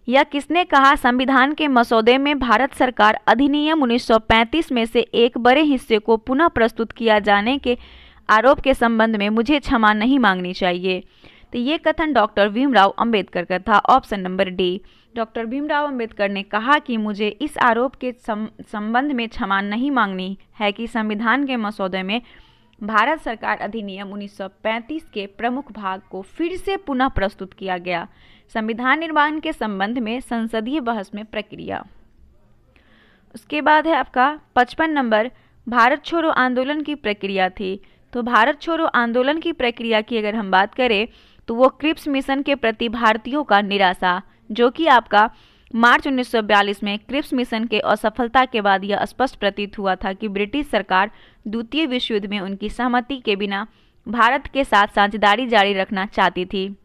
[SPEAKER 1] यह किसने कहा? संविधान के मसौदे में भारत सरकार अधिनियम 1935 में से एक बड़े हिस्से को पुनः प्रस्तुत किया जाने के आरोप के संबंध में मुझे क्षमा नहीं मांगनी चाहिए। तो ये कथन डॉक्टर भीमराव अंबेडकर का था, option number D. Doctor Bhimrao Ambedkar ने कहा कि मुझे इस आरोप के संबंध में क्षमा नहीं मांगनी है कि संविधान के मसौदे में भारत सरकार अधिनियम 1935 के प्रमुख भाग को फिर से पुनः प्रस्तुत किया गया। संविधान निर्माण के संबंध में संसदीय बहस में प्रक्रिया। उसके बाद है आपका 55 नंबर, भारत छोड़ो आंदोलन की प्रक्रिया थी। तो भारत छोड़ो आंदोलन की प्रक्रिया की अगर हम बात करें तो वो क्रिप्स मिशन के प्रति भारतीयों का निराशा, जो कि आपका मार्च 1942 में क्रिप्स मिशन के असफलता के बाद यह स्पष्ट प्रतीत हुआ था कि ब्रिटिश सरकार द्वितीय विश्व युद्ध में उनकी सहमति के बिना भारत के साथ साझेदारी जारी रखना चाहती थी,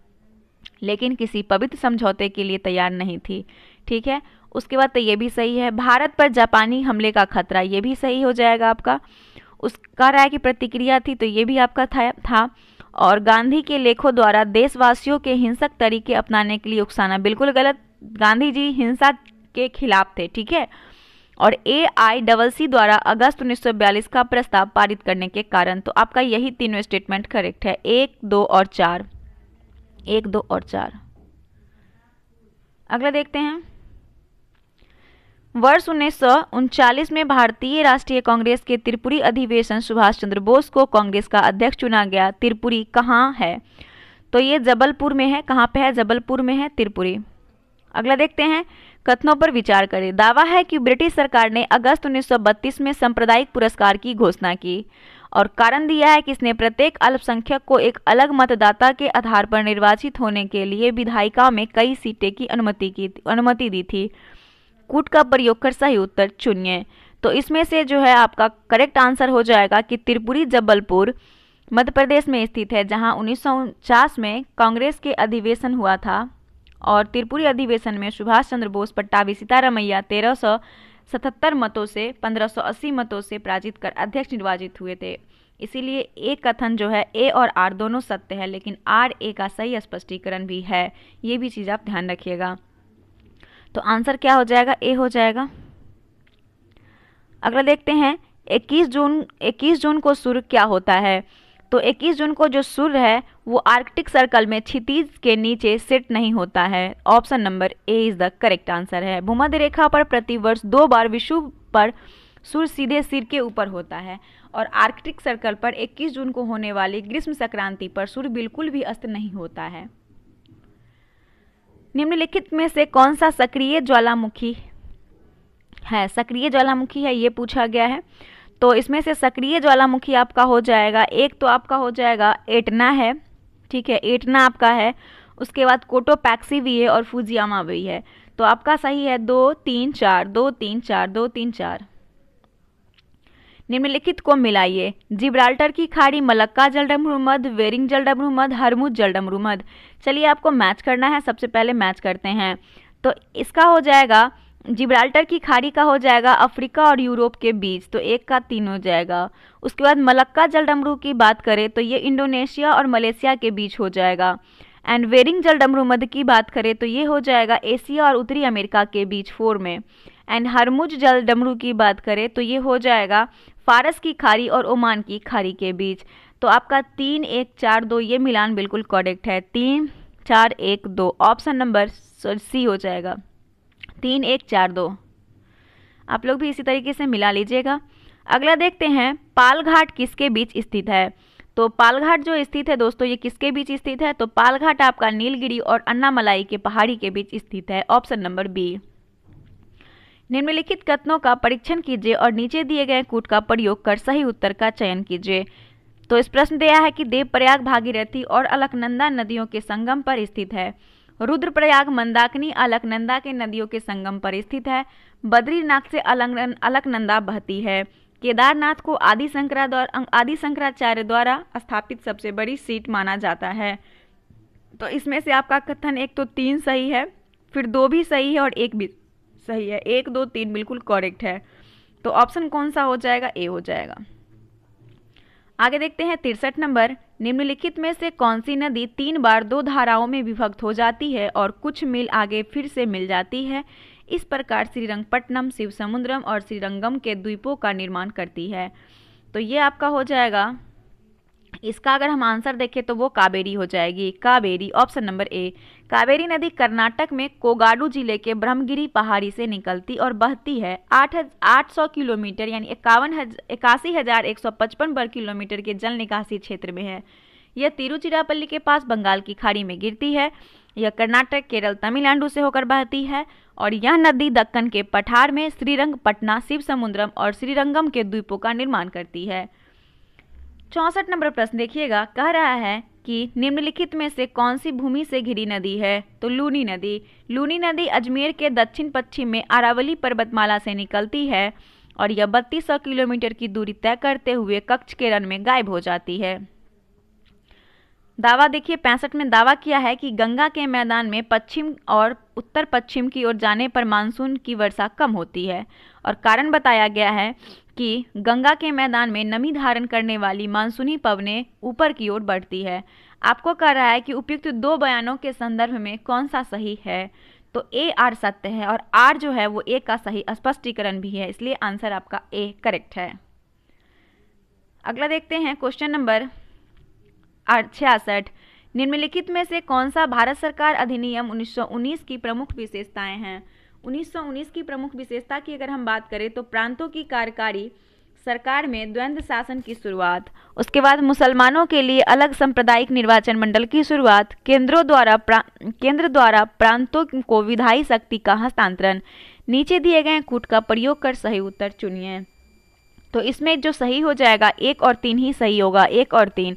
[SPEAKER 1] लेकिन किसी पवित्र समझौते के लिए तैयार नहीं थी। ठीक है, उसके बाद तो ये भी सही है। भारत पर जापानी हमले का खतरा, ये भी सही हो जाएगा आपका। उसका राय की प्रतिक्रिया थी, तो ये भी आपका था। और गांधी के लेखों द्वारा देशवासियों के हिंसक तरीके अपनाने के लिए उकसाना, बिल्कुल गलत। गांधी जी हिंसा के खिलाफ थे। ठीक है, और AICC द्वारा अगस्त 1942 का प्रस्ताव पारित करने के कारण। तो आपका यही तीनों स्टेटमेंट करेक्ट है, 1 2 और 4, 1 2 और 4। अगला देखते हैं वर्ष 1939 में भारतीय राष्ट्रीय कांग्रेस के त्रिपुरी अधिवेशन सुभाष चंद्र बोस को कांग्रेस का अध्यक्ष चुना गया। त्रिपुरी कहाँ है? तो ये जबलपुर में है। कहाँ पे है? जबलपुर में है त्रिपुरी। अगला देखते हैं, कथनों पर विचार करें। दावा है कि ब्रिटिश सरकार ने अगस्त 1932 में सांप्रदायिक पुरस्कार की घोषणा की और कारण दिया है कि इसने प्रत्येक अल्पसंख्यक को एक अलग मतदाता के आधार पर निर्वाचित होने के लिए विधायिका में कई सीटें की अनुमति दी थी। कूट का प्रयोग कर सही उत्तर चुनिए। तो इसमें से जो है आपका करेक्ट आंसर हो जाएगा कि त्रिपुरी जबलपुर मध्य प्रदेश में स्थित है, जहां 1949 में कांग्रेस के अधिवेशन हुआ था और त्रिपुरी अधिवेशन में सुभाष चंद्र बोस, पट्टाभी सीतारामैया 1377 मतों से 1580 मतों से पराजित कर अध्यक्ष निर्वाचित हुए थे। इसीलिए ए कथन जो है, ए और आर दोनों सत्य है, लेकिन आर ए का सही स्पष्टीकरण भी है। ये भी चीज़ आप ध्यान रखिएगा। तो आंसर क्या हो जाएगा? ए हो जाएगा। अगला देखते हैं, 21 जून को सूर्य क्या होता है? तो 21 जून को जो सूर्य है वो आर्कटिक सर्कल में क्षितिज के नीचे सेट नहीं होता है। Option number A is the correct answer है। भूमध्य रेखा पर प्रतिवर्ष 2 बार विषुव पर सूर्य सीधे सिर के ऊपर होता है और आर्कटिक सर्कल पर 21 जून को होने वाली ग्रीष्म संक्रांति पर सूर्य बिल्कुल भी अस्त नहीं होता है। निम्नलिखित में से कौन सा सक्रिय ज्वालामुखी है? सक्रिय ज्वालामुखी है, ये पूछा गया है। तो इसमें से सक्रिय ज्वालामुखी आपका हो जाएगा, एक तो आपका हो जाएगा एटना है, ठीक है, एटना आपका है। उसके बाद कोटोपैक्सी भी है और फुजियामा भी है। तो आपका सही है 2 3 4 2 3 4 2 3 4। निम्नलिखित को मिलाइए। जिब्राल्टर की खाड़ी, मलक्का जलडमरू मध्य, वेरिंग जलडमरू मध्य, हरमुज जलडमरू मध्य। चलिए आपको मैच करना है, सबसे पहले मैच करते हैं। तो इसका हो जाएगा, जिब्राल्टर की खाड़ी का हो जाएगा अफ्रीका और यूरोप के बीच, तो 1 का 3 हो जाएगा। उसके बाद मलक्का जलडमरू की बात करें तो ये इंडोनेशिया और मलेशिया के बीच हो जाएगा। एंड वेरिंग जलडमरू मध्य की बात करें तो ये हो जाएगा एशिया और उत्तरी अमेरिका के बीच 4 में। एंड हरमुज जलडमरू की बात करें तो ये हो जाएगा फारस की खाड़ी और ओमान की खाड़ी के बीच। तो आपका 3 1 4 2 ये मिलान बिल्कुल करेक्ट है। 3 4 1 2 ऑप्शन नंबर सी हो जाएगा। 3 1 4 2। आप लोग भी इसी तरीके से मिला लीजिएगा। अगला देखते हैं, पालघाट किसके बीच स्थित है? तो पालघाट जो स्थित है दोस्तों, ये किसके बीच स्थित है? तो पालघाट आपका नीलगिरी और अन्नामलाई के पहाड़ी के बीच स्थित है। Option number B. निम्नलिखित कथनों का परीक्षण कीजिए और नीचे दिए गए कूट का प्रयोग कर सही उत्तर का चयन कीजिए। तो इस प्रश्न दिया है कि देवप्रयाग भागीरथी और अलकनंदा नदियों के संगम पर स्थित है। रुद्रप्रयाग मंदाकिनी अलकनंदा के नदियों के संगम पर स्थित है। बद्रीनाथ से अलकनंदा बहती है। केदारनाथ को आदि शंकराचार्य द्वारा स्थापित सबसे बड़ी सीट माना जाता है। तो इसमें से आपका कथन एक तो 3 सही है, फिर 2 भी सही है और 1 भी सही है। 1 2 3 बिल्कुल करेक्ट है। तो ऑप्शन कौन सा हो जाएगा? ए हो जाएगा। आगे देखते हैं 63 नंबर, निम्नलिखित में से कौन सी नदी 3 बार 2 धाराओं में विभक्त हो जाती है और कुछ मील आगे फिर से मिल जाती है? इस प्रकार श्रीरंगपट्टनम, शिवसमुद्रम और श्रीरंगम के द्वीपों का निर्माण करती है। तो ये आपका हो जाएगा, इसका अगर हम आंसर देखें तो वो कावेरी हो जाएगी। Kaveri, option number A. Kaveri नदी कर्नाटक में कोगाडू जिले के ब्रह्मगिरी पहाड़ी से निकलती और बहती है 800 किलोमीटर यानी 81,155 वर्ग किलोमीटर के जल निकासी क्षेत्र में है। यह तिरुचिरापल्ली के पास बंगाल की खाड़ी में गिरती है। यह कर्नाटक, केरल, तमिलनाडु से होकर बहती है और यह नदी दक्कन के पठार में श्रीरंगपट्टना, शिवसमुद्रम और श्रीरंगम के द्वीपों का निर्माण करती है। 64 नंबर प्रश्न देखिएगा, कह रहा है कि निम्नलिखित में से कौन सी भूमि से घिरी नदी है? तो लूनी नदी। लूनी नदी अजमेर के दक्षिण पश्चिम में अरावली पर्वतमाला से निकलती है और यह 3200 किलोमीटर की दूरी तय करते हुए कच्छ के रण में गायब हो जाती है। दावा देखिए, 65 में दावा किया है कि गंगा के मैदान में पश्चिम और उत्तर पश्चिम की ओर जाने पर मानसून की वर्षा कम होती है और कारण बताया गया है कि गंगा के मैदान में नमी धारण करने वाली मानसूनी पवनें ऊपर की ओर बढ़ती है। आपको कह रहा है कि उपयुक्त 2 बयानों के संदर्भ में कौन सा सही है? तो ए आर सत्य है और आर जो है वो ए का सही स्पष्टीकरण भी है, इसलिए आंसर आपका ए करेक्ट है। अगला देखते हैं क्वेश्चन नंबर 66, निम्नलिखित में से कौन सा भारत सरकार अधिनियम 1919 की प्रमुख विशेषताएं हैं? 1919 की प्रमुख विशेषता की अगर हम बात करें तो प्रांतों की कार्यकारी सरकार में द्वंद्व शासन की शुरुआत, उसके बाद मुसलमानों के लिए अलग सांप्रदायिक निर्वाचन मंडल की शुरुआत, केंद्र द्वारा प्रांतों को विधायी शक्ति का हस्तांतरण। नीचे दिए गए कूट का प्रयोग कर सही उत्तर चुनिए। तो इसमें जो सही हो जाएगा 1 और 3 ही सही होगा, 1 और 3।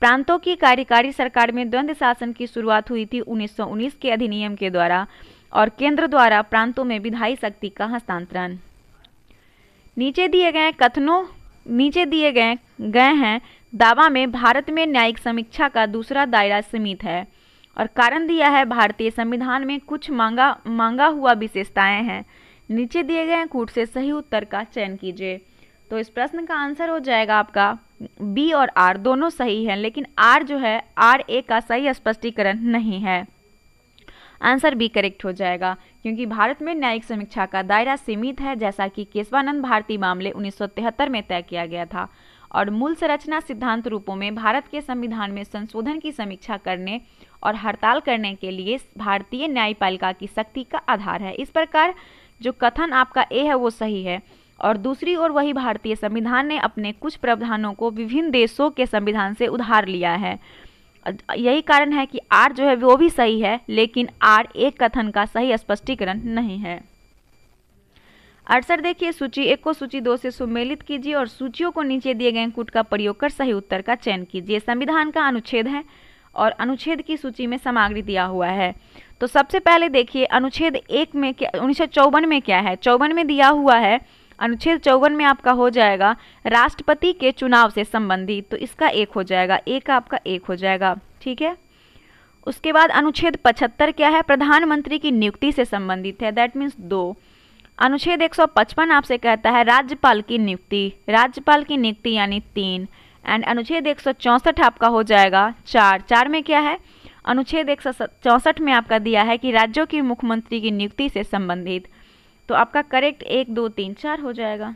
[SPEAKER 1] प्रांतों की कार्यकारी सरकार में द्वंद्व शासन की शुरुआत हुई थी 1919 के अधिनियम के द्वारा और केंद्र द्वारा प्रांतों में विधायी शक्ति का दावा में भारत में न्यायिक समीक्षा का दूसरा दायरा सीमित है। और कारण दिया है भारतीय संविधान में कुछ मांगा हुआ विशेषताएं हैं। नीचे दिए गए कूट से सही उत्तर का चयन कीजिए। तो इस प्रश्न का आंसर हो जाएगा आपका बी और आर दोनों सही है, लेकिन आर जो है आर ए का सही स्पष्टीकरण नहीं है। आंसर बी करेक्ट हो जाएगा, क्योंकि भारत में न्यायिक समीक्षा का दायरा सीमित है, जैसा कि केशवानंद भारती मामले 1973 में तय किया गया था। और मूल संरचना सिद्धांत रूपों में भारत के संविधान में संशोधन की समीक्षा करने और हड़ताल करने के लिए भारतीय न्यायपालिका की शक्ति का आधार है। इस प्रकार जो कथन आपका ए है वो सही है। और दूसरी ओर वही भारतीय संविधान ने अपने कुछ प्रावधानों को विभिन्न देशों के संविधान से उधार लिया है। यही कारण है कि आर जो है वो भी सही है, लेकिन आर एक कथन का सही स्पष्टीकरण नहीं है। 68 देखिए, सूची 1 को सूची 2 से सुमेलित कीजिए और सूचियों को नीचे दिए गए कूट का प्रयोग कर सही उत्तर का चयन कीजिए। संविधान का अनुच्छेद है और अनुच्छेद की सूची में सामग्री दिया हुआ है। तो सबसे पहले देखिए अनुच्छेद 1 में क्या 1954 में क्या है। 54 में दिया हुआ है, अनुच्छेद 54 में आपका हो जाएगा राष्ट्रपति के चुनाव से संबंधित, तो इसका 1 हो जाएगा, एक आपका 1 हो जाएगा, ठीक है। उसके बाद अनुच्छेद 75 क्या है, प्रधानमंत्री की नियुक्ति से संबंधित है, दैट मीन्स 2। अनुच्छेद 155 आपसे कहता है राज्यपाल की नियुक्ति यानी 3। एंड अनुच्छेद 164 आपका हो जाएगा 4 में क्या है, अनुच्छेद 164 में आपका दिया है कि राज्यों की मुख्यमंत्री की नियुक्ति से संबंधित, तो आपका करेक्ट 1 2 3 4 हो जाएगा।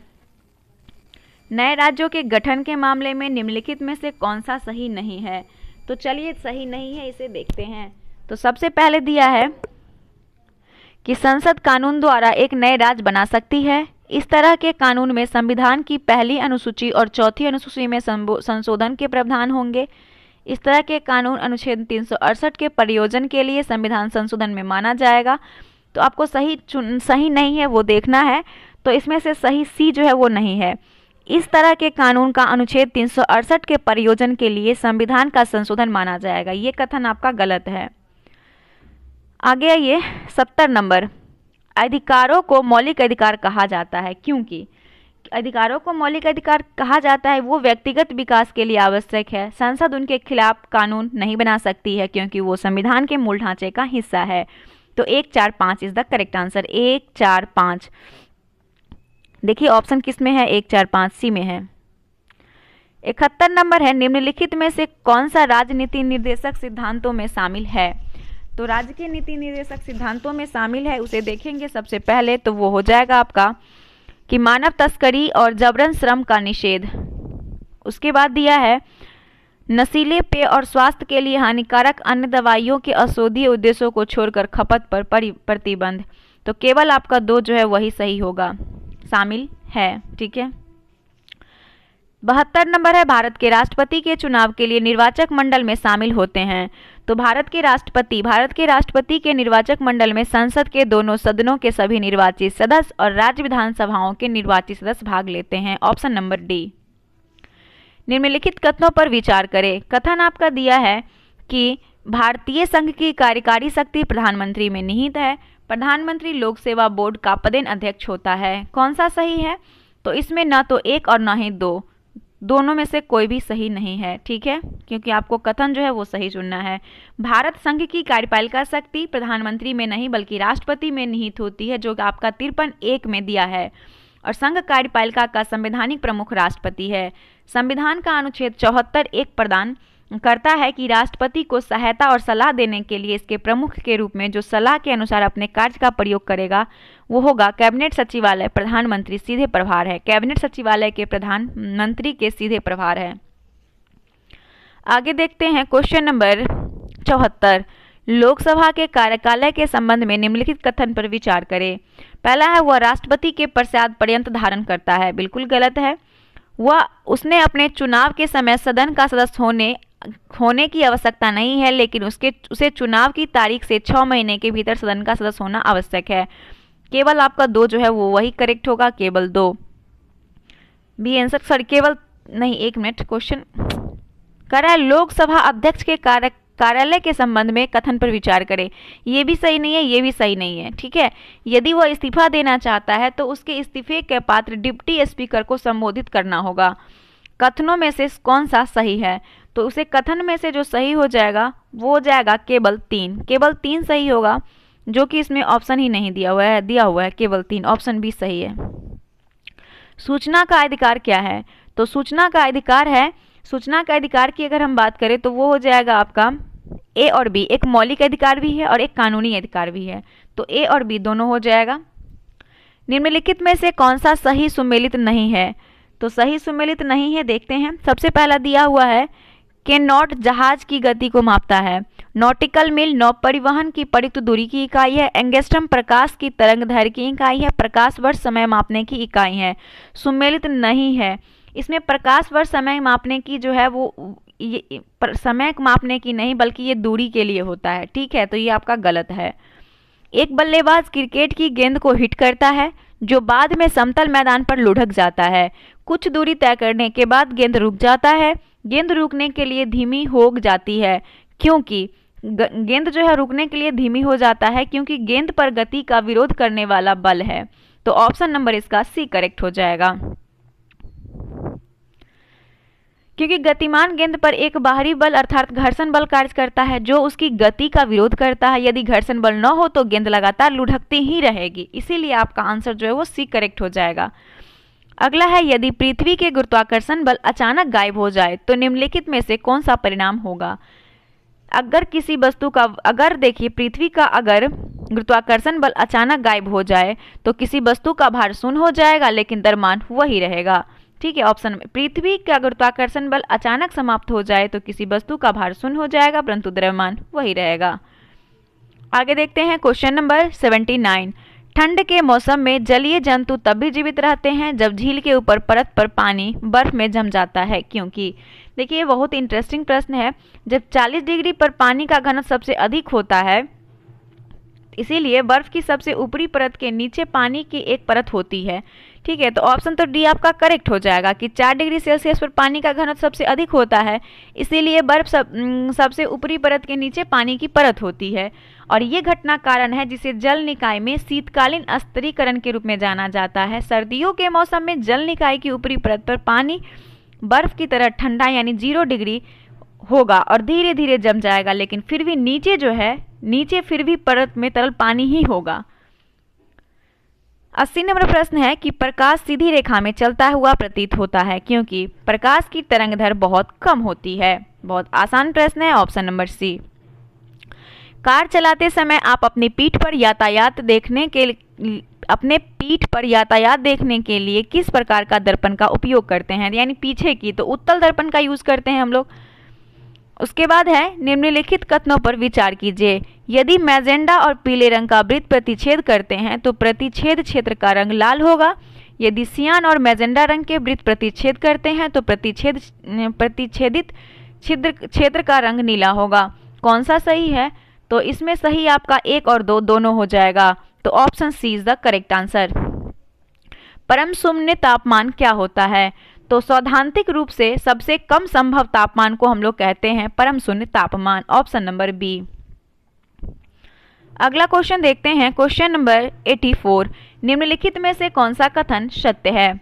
[SPEAKER 1] नए राज्यों के गठन के मामले में निम्नलिखित में से कौन सा सही नहीं है। तो चलिए सही नहीं है इसे देखते हैं। तो सबसे पहले दिया है कि संसद कानून द्वारा एक नए राज्य बना सकती है। इस तरह के कानून में संविधान की पहली अनुसूची और चौथी अनुसूची में संशोधन के प्रावधान होंगे। इस तरह के कानून अनुच्छेद 368 के प्रयोजन के लिए संविधान संशोधन में माना जाएगा। तो आपको सही नहीं है वो देखना है। तो इसमें से सही सी जो है वो नहीं है। इस तरह के कानून का अनुच्छेद 368 के प्रयोजन के लिए संविधान का संशोधन माना जाएगा, ये कथन आपका गलत है। आगे आइए 70 नंबर, अधिकारों को मौलिक अधिकार कहा जाता है क्योंकि अधिकारों को मौलिक अधिकार कहा जाता है वो व्यक्तिगत विकास के लिए आवश्यक है। संसद उनके खिलाफ कानून नहीं बना सकती है क्योंकि वो संविधान के मूल ढांचे का हिस्सा है। तो 1 4 5 इज द करेक्ट आंसर, 1 4 5। देखिए ऑप्शन किस में है, 1 4 5 सी में है। 71 नंबर है, निम्नलिखित में से कौन सा राजनीति निर्देशक सिद्धांतों में शामिल है। तो राज्य के नीति निर्देशक सिद्धांतों में शामिल है, उसे देखेंगे सबसे पहले तो वो हो जाएगा आपका कि मानव तस्करी और जबरन श्रम का निषेध। उसके बाद दिया है नशीले पेय और स्वास्थ्य के लिए हानिकारक अन्य दवाइयों के औषधीय उद्देश्यों को छोड़कर खपत पर प्रतिबंध। तो केवल आपका 2 जो है वही सही होगा, शामिल है, ठीक है। 72 नंबर है, भारत के राष्ट्रपति के चुनाव के लिए निर्वाचक मंडल में शामिल होते हैं। तो भारत के राष्ट्रपति के निर्वाचक मंडल में संसद के दोनों सदनों के सभी निर्वाचित सदस्य और राज्य विधानसभाओं के निर्वाचित सदस्य भाग लेते हैं। Option number D. निम्नलिखित कथनों पर विचार करें। कथन आपका दिया है कि भारतीय संघ की कार्यकारी शक्ति प्रधानमंत्री में निहित है। प्रधानमंत्री लोक सेवा बोर्ड का पदेन अध्यक्ष होता है। कौन सा सही है। तो इसमें ना तो 1 और ना ही 2, दोनों में से कोई भी सही नहीं है, ठीक है, क्योंकि आपको कथन जो है वो सही चुनना है। भारत संघ की कार्यपालिका शक्ति प्रधानमंत्री में नहीं बल्कि राष्ट्रपति में निहित होती है, जो कि आपका 53(1) में दिया है। और संघ कार्यपालिका का संवैधानिक प्रमुख राष्ट्रपति है। संविधान का अनुच्छेद 74 एक प्रदान करता है कि राष्ट्रपति को सहायता और सलाह देने के लिए इसके प्रमुख के रूप में जो सलाह के अनुसार अपने कार्य का प्रयोग करेगा वो होगा कैबिनेट सचिवालय। प्रधानमंत्री सीधे प्रभार है, कैबिनेट सचिवालय के प्रधानमंत्री के सीधे प्रभार है। आगे देखते हैं क्वेश्चन नंबर 74, लोकसभा के कार्यकाल के संबंध में निम्नलिखित कथन पर विचार करें। पहला है वह राष्ट्रपति के पश्चात पर्यंत धारण करता है, बिल्कुल गलत है। वह उसने अपने चुनाव के समय सदन का सदस्य होने की आवश्यकता नहीं है, लेकिन उसे चुनाव की तारीख से 6 महीने के भीतर सदन का सदस्य होना आवश्यक है। केवल आपका 2 जो है वो वही करेक्ट होगा, केवल 2 बी आंसर। सॉरी केवल नहीं, 1 मिनट, क्वेश्चन कर रहा है लोकसभा अध्यक्ष के कार्यालय के संबंध में कथन पर विचार करें। ये भी सही नहीं है, ये भी सही नहीं है, ठीक है। यदि वह इस्तीफा देना चाहता है तो उसके इस्तीफे के पात्र डिप्टी स्पीकर को संबोधित करना होगा। कथनों में से कौन सा सही है? तो उसे कथन में से जो सही हो जाएगा वो हो जाएगा केवल 3, केवल 3 सही होगा, जो कि इसमें ऑप्शन ही नहीं दिया हुआ है केवल 3, ऑप्शन बी सही है। सूचना का अधिकार क्या है? तो सूचना का अधिकार है, सूचना का अधिकार की अगर हम बात करें तो वो हो जाएगा आपका ए और बी, एक मौलिक अधिकार भी है और एक कानूनी अधिकार भी है, तो ए और बी दोनों हो जाएगा। निम्नलिखित में से कौन सा सही सुमेलित नहीं है? तो सही सुमेलित नहीं है, देखते हैं। सबसे पहला दिया हुआ है कैन नॉट जहाज की गति को मापता है, नॉटिकल मील नौ परिवहन की प्रयुक्त दूरी की इकाई है, एंगस्ट्रम प्रकाश की तरंग दैर्घ्य की इकाई है, प्रकाश वर्ष समय मापने की इकाई है। सुमेलित नहीं है, इसमें प्रकाश वर्ष समय मापने की जो है वो ये समय मापने की नहीं बल्कि ये दूरी के लिए होता है, ठीक है, तो ये आपका गलत है। एक बल्लेबाज क्रिकेट की गेंद को हिट करता है जो बाद में समतल मैदान पर लुढ़क जाता है। कुछ दूरी तय करने के बाद गेंद रुक जाता है, गेंद रुकने के लिए धीमी हो जाती है क्योंकि गेंद जो है रुकने के लिए धीमी हो जाता है क्योंकि गेंद पर गति का विरोध करने वाला बल है, तो ऑप्शन नंबर इसका सी करेक्ट हो जाएगा। क्योंकि गतिमान गेंद पर एक बाहरी बल अर्थात घर्षण बल कार्य करता है जो उसकी गति का विरोध करता है। यदि घर्षण बल न हो तो गेंद लगातार लुढ़कती ही रहेगी, इसीलिए आपका आंसर जो है वो सी करेक्ट हो जाएगा। अगला है यदि पृथ्वी के गुरुत्वाकर्षण बल अचानक गायब हो जाए तो निम्नलिखित में से कौन सा परिणाम होगा? अगर किसी वस्तु का देखिए पृथ्वी का अगर गुरुत्वाकर्षण बल अचानक गायब हो जाए तो किसी वस्तु का भार शून्य हो जाएगा लेकिन द्रव्यमान वही रहेगा, ठीक है। ऑप्शन में पृथ्वी का गुरुत्वाकर्षण बल अचानक समाप्त हो जाए तो किसी वस्तु का भार शून्य हो जाएगा परंतु द्रव्यमान वही रहेगा। आगे देखते हैं क्वेश्चन नंबर 79। ठंड के मौसम में जलीय जंतु तब भी जीवित रहते हैं जब झील के ऊपर परत पर पानी बर्फ में जम जाता है, क्योंकि देखिए बहुत इंटरेस्टिंग प्रश्न है। जब 40 डिग्री पर पानी का घनत्व सबसे अधिक होता है इसीलिए बर्फ की सबसे ऊपरी परत के नीचे पानी की एक परत होती है, ठीक है, तो ऑप्शन तो डी आपका करेक्ट हो जाएगा कि 4 डिग्री सेल्सियस पर पानी का घनत्व सबसे अधिक होता है इसीलिए बर्फ सबसे ऊपरी परत के नीचे पानी की परत होती है और ये घटना कारण है जिसे जल निकाय में शीतकालीन स्तरीकरण के रूप में जाना जाता है। सर्दियों के मौसम में जल निकाय की ऊपरी परत पर पानी बर्फ की तरह ठंडा यानी 0 डिग्री होगा और धीरे धीरे जम जाएगा, लेकिन फिर भी नीचे जो है नीचे फिर भी परत में तरल पानी ही होगा। 80 नंबर प्रश्न है कि प्रकाश सीधी रेखा में चलता हुआ प्रतीत होता है क्योंकि प्रकाश की तरंगदैर्घ्य बहुत कम होती है। बहुत आसान प्रश्न है, ऑप्शन नंबर सी। कार चलाते समय आप अपनी पीठ पर यातायात देखने के लिए किस प्रकार का दर्पण का उपयोग करते हैं? यानी पीछे की, तो उत्तल दर्पण का यूज करते हैं हम लोग। उसके बाद है निम्नलिखित कथनों पर विचार कीजिए। यदि मैजेंडा और पीले रंग का वृत्त प्रतिच्छेद करते हैं तो प्रतिच्छेद क्षेत्र का रंग लाल होगा। यदि सियान और मैजेंडा रंग के वृत्त प्रतिच्छेद करते हैं तो प्रतिच्छेदित क्षेत्र का रंग नीला होगा। कौन सा सही है? तो इसमें सही आपका 1 और 2 दोनों हो जाएगा, तो option C is the correct answer. परम शून्य तापमान क्या होता है? तो सैद्धांतिक रूप से सबसे कम संभव तापमान को हम लोग कहते हैं परम शून्य तापमान, ऑप्शन नंबर बी। अगला क्वेश्चन देखते हैं, क्वेश्चन नंबर 84। निम्नलिखित में से कौन सा कथन सत्य है?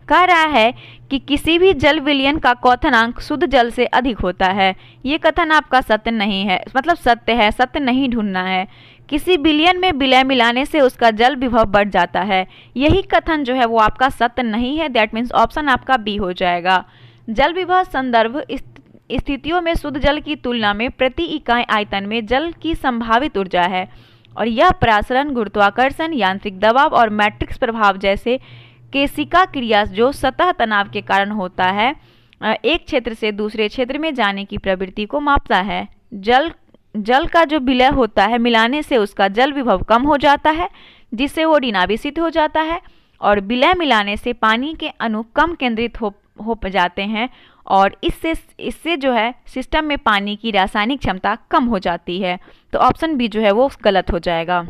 [SPEAKER 1] कह रहा है कि किसी भी जल विलयन का क्वथनांक शुद्ध जल से अधिक होता है। ये कथन आपका सत्य नहीं है, मतलब सत्य है, सत्य नहीं ढूंढना है। किसी विलयन में विलय मिलाने से उसका जल विभव बढ़ जाता है, यही कथन जो है वो आपका सत्य नहीं है। दैट मीन्स ऑप्शन आपका बी हो जाएगा। जल विभव संदर्भ स्थितियों में शुद्ध जल की तुलना में प्रति इकाई आयतन में जल की संभावित ऊर्जा है और यह प्रासरण, गुरुत्वाकर्षण, यांत्रिक दबाव और मैट्रिक्स प्रभाव जैसे केशिका क्रिया जो सतह तनाव के कारण होता है एक क्षेत्र से दूसरे क्षेत्र में जाने की प्रवृत्ति को मापता है। जल का जो विलय होता है मिलाने से उसका जल विभव कम हो जाता है जिससे वो ऋणाभिषिक्त हो जाता है और विलय मिलाने से पानी के अणु कम केंद्रित हो जाते हैं और इससे जो है सिस्टम में पानी की रासायनिक क्षमता कम हो जाती है, तो ऑप्शन बी जो है वो गलत हो जाएगा।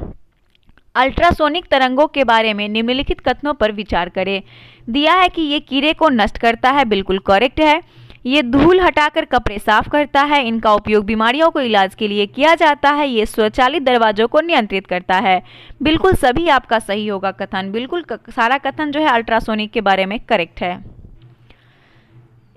[SPEAKER 1] अल्ट्रासोनिक तरंगों के बारे में निम्नलिखित कथनों पर विचार करें। दिया है कि ये कीड़े को नष्ट करता है, बिल्कुल करेक्ट है। ये धूल हटाकर कपड़े साफ करता है, इनका उपयोग बीमारियों को इलाज के लिए किया जाता है, ये स्वचालित दरवाजों को नियंत्रित करता है, बिल्कुल सभी आपका सही होगा कथन। बिल्कुल सारा कथन जो है अल्ट्रासोनिक के बारे में करेक्ट है।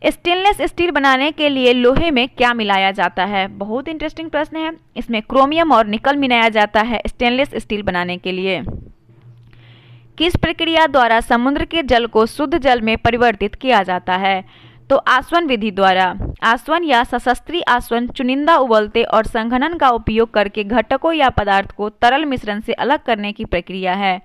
[SPEAKER 1] स्टेनलेस स्टील बनाने के लिए लोहे में क्या मिलाया जाता है? बहुत इंटरेस्टिंग प्रश्न है। इसमें क्रोमियम और निकल मिलाया जाता है स्टेनलेस स्टील बनाने के लिए। किस प्रक्रिया द्वारा समुद्र के जल को शुद्ध जल में परिवर्तित किया जाता है? तो आसवन विधि द्वारा। आसवन या सशस्त्री आसवन चुनिंदा उबलते और संघनन का उपयोग करके घटकों या पदार्थ को तरल मिश्रण से अलग करने की प्रक्रिया है।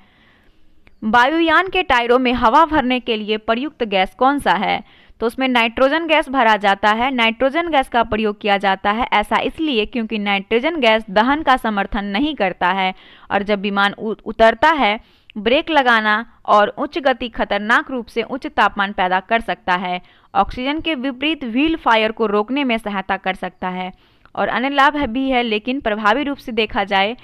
[SPEAKER 1] वायुयान के टायरों में हवा भरने के लिए प्रयुक्त गैस कौन सा है? तो उसमें नाइट्रोजन गैस भरा जाता है। नाइट्रोजन गैस का प्रयोग किया जाता है, ऐसा इसलिए क्योंकि नाइट्रोजन गैस दहन का समर्थन नहीं करता है और जब विमान उतरता है ब्रेक लगाना और उच्च गति खतरनाक रूप से उच्च तापमान पैदा कर सकता है। ऑक्सीजन के विपरीत व्हील फायर को रोकने में सहायता कर सकता है और अन्य लाभ भी है, लेकिन प्रभावी रूप से देखा जाए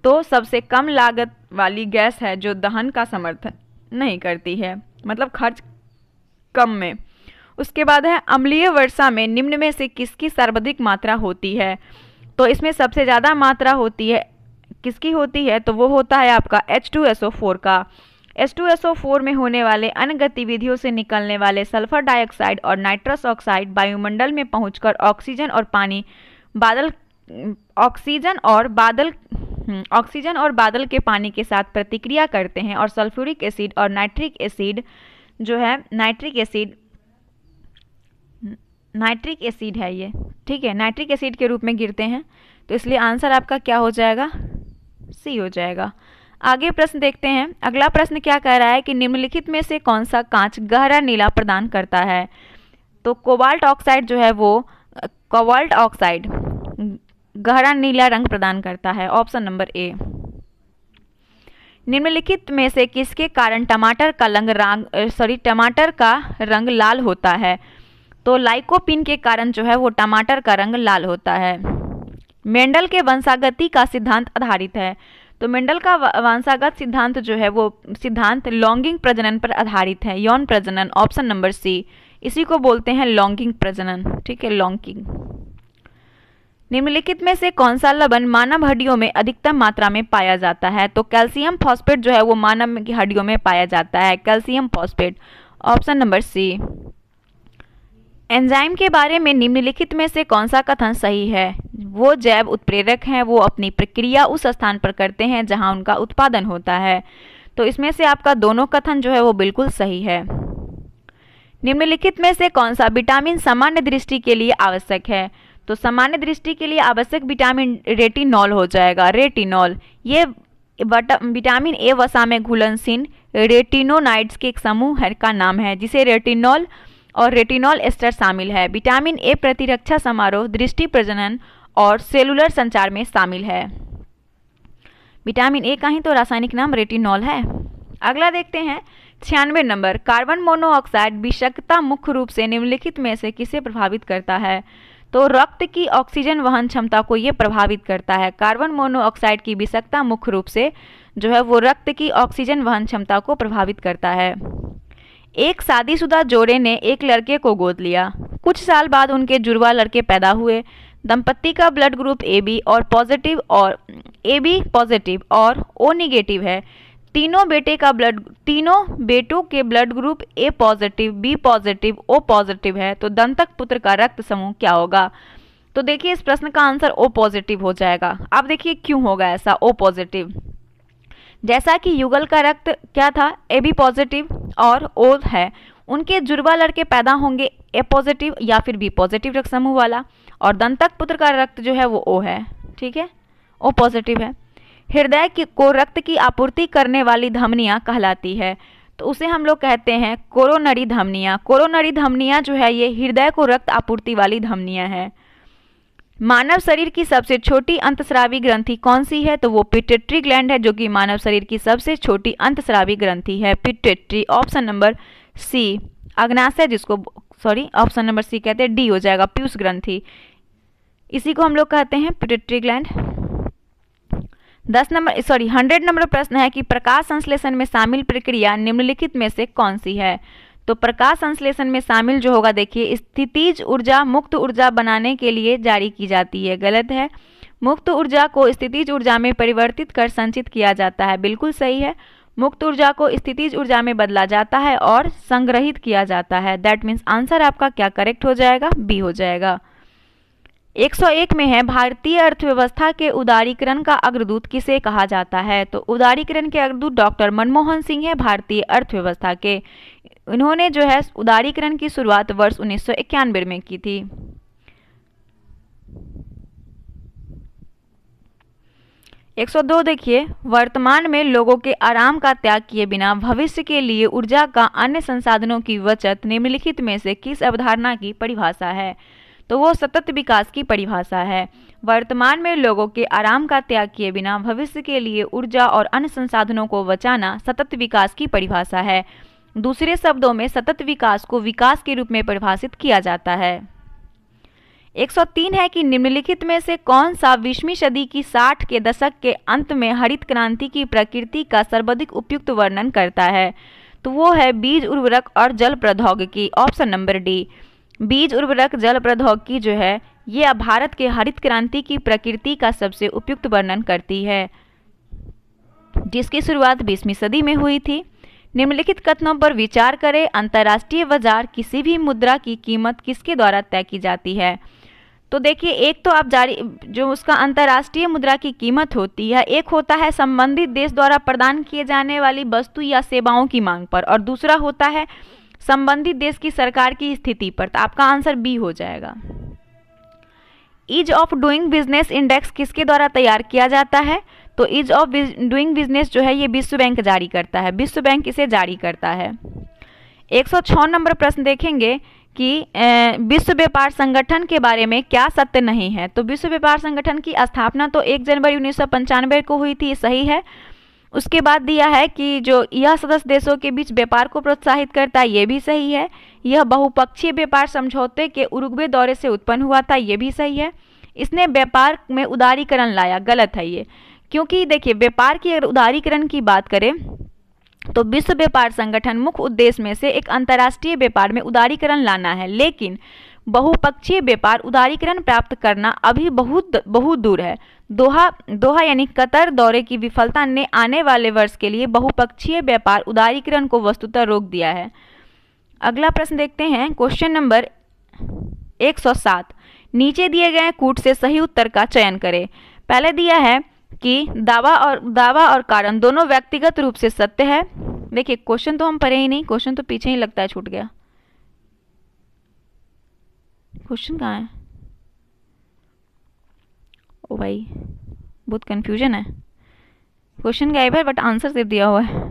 [SPEAKER 1] तो सबसे कम लागत वाली गैस है जो दहन का समर्थन नहीं करती है, मतलब खर्च कम में। उसके बाद है अम्लीय वर्षा में निम्न में से किसकी सर्वाधिक मात्रा होती है? तो इसमें सबसे ज़्यादा मात्रा होती है किसकी होती है? तो वो होता है आपका H2SO4 का। H2SO4 में होने वाले अन्य गतिविधियों से निकलने वाले सल्फर डाइऑक्साइड और नाइट्रस ऑक्साइड वायुमंडल में पहुंचकर ऑक्सीजन और बादल के पानी के साथ प्रतिक्रिया करते हैं और सल्फ्यूरिक एसिड और नाइट्रिक एसिड जो है नाइट्रिक एसिड है ये, ठीक है, नाइट्रिक एसिड के रूप में गिरते हैं। तो इसलिए आंसर आपका क्या हो जाएगा? सी हो जाएगा। आगे प्रश्न देखते हैं। अगला प्रश्न क्या कह रहा है कि निम्नलिखित में से कौन सा कांच गहरा नीला प्रदान करता है? तो कोबाल्ट ऑक्साइड जो है वो कोबाल्ट ऑक्साइड गहरा नीला रंग प्रदान करता है। Option number A. निम्नलिखित में से किसके कारण टमाटर का रंग लाल होता है? तो लाइकोपिन के कारण जो है वो टमाटर का रंग लाल होता है। मेंडल के वंशागति का सिद्धांत आधारित है। तो मेंडल का वंशागत सिद्धांत जो है वो सिद्धांत लॉन्गिंग प्रजनन पर आधारित है, यौन प्रजनन। ऑप्शन नंबर सी, इसी को बोलते हैं लॉन्गिंग प्रजनन, ठीक है, लॉन्गिंग। निम्नलिखित में से कौन सा लवण मानव हड्डियों में अधिकतम मात्रा में पाया जाता है? तो कैल्शियम फॉस्फेट जो है वो मानव की हड्डियों में पाया जाता है, calcium phosphate. Option number C. Enzyme के बारे में निम्नलिखित में से कौन सा कथन सही है? वो जैव उत्प्रेरक हैं, वो अपनी प्रक्रिया उस स्थान पर करते हैं जहां उनका उत्पादन होता है। तो इसमें से आपका दोनों कथन जो है वो बिल्कुल सही है। निम्नलिखित में से कौन सा विटामिन सामान्य दृष्टि के लिए आवश्यक है? तो सामान्य दृष्टि के लिए आवश्यक विटामिन रेटिनॉल हो जाएगा, रेटिनॉल। ये विटामिन ए वसा में घुलनशील रेटिनोनाइड्स के एक समूह का नाम है जिसे रेटिनॉल और रेटिनॉल एस्टर शामिल है। विटामिन ए प्रतिरक्षा समारोह, दृष्टि प्रजनन और सेलुलर संचार में शामिल है। विटामिन ए का ही तो रासायनिक नाम रेटिनॉल है। अगला देखते हैं 96 नंबर। कार्बन मोनोऑक्साइड विषाक्तता मुख्य रूप से निम्नलिखित में से किसे प्रभावित करता है? तो रक्त की ऑक्सीजन वहन क्षमता को ये प्रभावित करता है। कार्बन मोनोऑक्साइड की विषाक्तता मुख्य रूप से जो है वो रक्त की ऑक्सीजन वहन क्षमता को प्रभावित करता है। एक शादीशुदा जोड़े ने एक लड़के को गोद लिया। कुछ साल बाद उनके जुड़वा लड़के पैदा हुए। दंपत्ति का ब्लड ग्रुप AB पॉजिटिव और O नेगेटिव है। तीनों बेटों के blood group A positive, B positive, O positive है। तो दंतक पुत्र का रक्त समूह क्या होगा? तो देखिए इस प्रश्न का आंसर O पॉजिटिव हो जाएगा। अब देखिए क्यों होगा ऐसा O पॉजिटिव। जैसा कि युगल का रक्त क्या था, AB पॉजिटिव और O है, उनके जुड़वा लड़के पैदा होंगे A पॉजिटिव या फिर B पॉजिटिव रक्त समूह वाला, और दंतक पुत्र का रक्त जो है वो O है, ठीक है, O पॉजिटिव है। हृदय को रक्त की आपूर्ति करने वाली धमनियाँ कहलाती है, तो उसे हम लोग कहते हैं कोरोनरी धमनियाँ। कोरोनरी धमनियाँ जो है ये हृदय को रक्त आपूर्ति वाली धमनियाँ हैं। मानव शरीर की सबसे छोटी अंतस्रावी ग्रंथि कौन सी है? तो वो पिट्यूटरी ग्लैंड है, जो कि मानव शरीर की सबसे छोटी अंतस्रावी ग्रंथि है, पिट्यूटरी। Option number C. अग्नाशय ऑप्शन नंबर सी कहते हैं, डी हो जाएगा, पीयूष ग्रंथि। इसी को हम लोग कहते हैं पिट्यूटरी ग्लैंड। 100 नंबर प्रश्न है कि प्रकाश संश्लेषण में शामिल प्रक्रिया निम्नलिखित में से कौन सी है? तो प्रकाश संश्लेषण में शामिल जो होगा, देखिए, स्थितिज ऊर्जा मुक्त ऊर्जा बनाने के लिए जारी की जाती है। गलत है। मुक्त ऊर्जा को स्थितिज ऊर्जा में परिवर्तित कर संचित किया जाता है। बिल्कुल सही है। मुक्त ऊर्जा को स्थितिज ऊर्जा में बदला जाता है और संग्रहित किया जाता है। दैट मीन्स आंसर आपका क्या करेक्ट हो जाएगा, बी हो जाएगा। 101 में है भारतीय अर्थव्यवस्था के उदारीकरण का अग्रदूत किसे कहा जाता है। तो उदारीकरण के अग्रदूत डॉक्टर मनमोहन सिंह है भारतीय अर्थव्यवस्था के। इन्होंने जो है उदारीकरण की शुरुआत वर्ष 1991 में की थी। 102 देखिए, वर्तमान में लोगों के आराम का त्याग किए बिना भविष्य के लिए ऊर्जा का अन्य संसाधनों की बचत निम्नलिखित में से किस अवधारणा की परिभाषा है। तो वो सतत विकास की परिभाषा है। वर्तमान में लोगों के आराम का त्याग किए बिना भविष्य के लिए ऊर्जा और अन्य संसाधनों को बचाना सतत विकास की परिभाषा है। दूसरे शब्दों में सतत विकास को विकास के रूप में परिभाषित किया जाता है। 103 है कि निम्नलिखित में से कौन सा 20वीं सदी की 60 के दशक के अंत में हरित क्रांति की प्रकृति का सर्वाधिक उपयुक्त वर्णन करता है। तो वो है बीज उर्वरक और जल प्रौद्योगिकी, ऑप्शन नंबर डी। बीज उर्वरक जल प्रौद्योगिकी जो है ये भारत के हरित क्रांति की प्रकृति का सबसे उपयुक्त वर्णन करती है, जिसकी शुरुआत 20वीं सदी में हुई थी। निम्नलिखित कथनों पर विचार करें। अंतर्राष्ट्रीय बाजार किसी भी मुद्रा की कीमत किसके द्वारा तय की जाती है। तो देखिए, एक तो आप जारी जो उसका अंतर्राष्ट्रीय मुद्रा की कीमत होती है, एक होता है संबंधित देश द्वारा प्रदान किए जाने वाली वस्तु या सेवाओं की मांग पर, और दूसरा होता है संबंधित देश की सरकार की स्थिति पर। तो आपका आंसर बी हो जाएगा। Ease of doing business index किसके द्वारा तैयार किया जाता है। तो ईज ऑफ डूइंग बिजनेस जो है ये विश्व बैंक जारी करता है, विश्व बैंक इसे जारी करता है। 106 नंबर प्रश्न देखेंगे कि विश्व व्यापार संगठन के बारे में क्या सत्य नहीं है। तो विश्व व्यापार संगठन की स्थापना तो 1 जनवरी 1995 को हुई थी, सही है। उसके बाद दिया है कि जो यह सदस्य देशों के बीच व्यापार को प्रोत्साहित करता है, ये भी सही है। यह बहुपक्षीय व्यापार समझौते के उरुग्वे दौरे से उत्पन्न हुआ था, ये भी सही है। इसने व्यापार में उदारीकरण लाया, गलत है ये, क्योंकि देखिए व्यापार की अगर उदारीकरण की बात करें तो विश्व व्यापार संगठन मुख्य उद्देश्य में से एक अंतर्राष्ट्रीय व्यापार में उदारीकरण लाना है, लेकिन बहुपक्षीय व्यापार उदारीकरण प्राप्त करना अभी बहुत दूर है। दोहा यानी कतर दौरे की विफलता ने आने वाले वर्ष के लिए बहुपक्षीय व्यापार उदारीकरण को वस्तुतः रोक दिया है। अगला प्रश्न देखते हैं, क्वेश्चन नंबर 107। नीचे दिए गए कूट से सही उत्तर का चयन करें। पहले दिया है कि दावा और कारण दोनों व्यक्तिगत रूप से सत्य है। देखिए क्वेश्चन तो हम पढ़े ही नहीं, क्वेश्चन तो पीछे ही लगता है छूट गया। क्वेश्चन कहाँ है? ओ भाई बहुत कंफ्यूजन है, क्वेश्चन गायब है बट आंसर सिर्फ दिया हुआ है।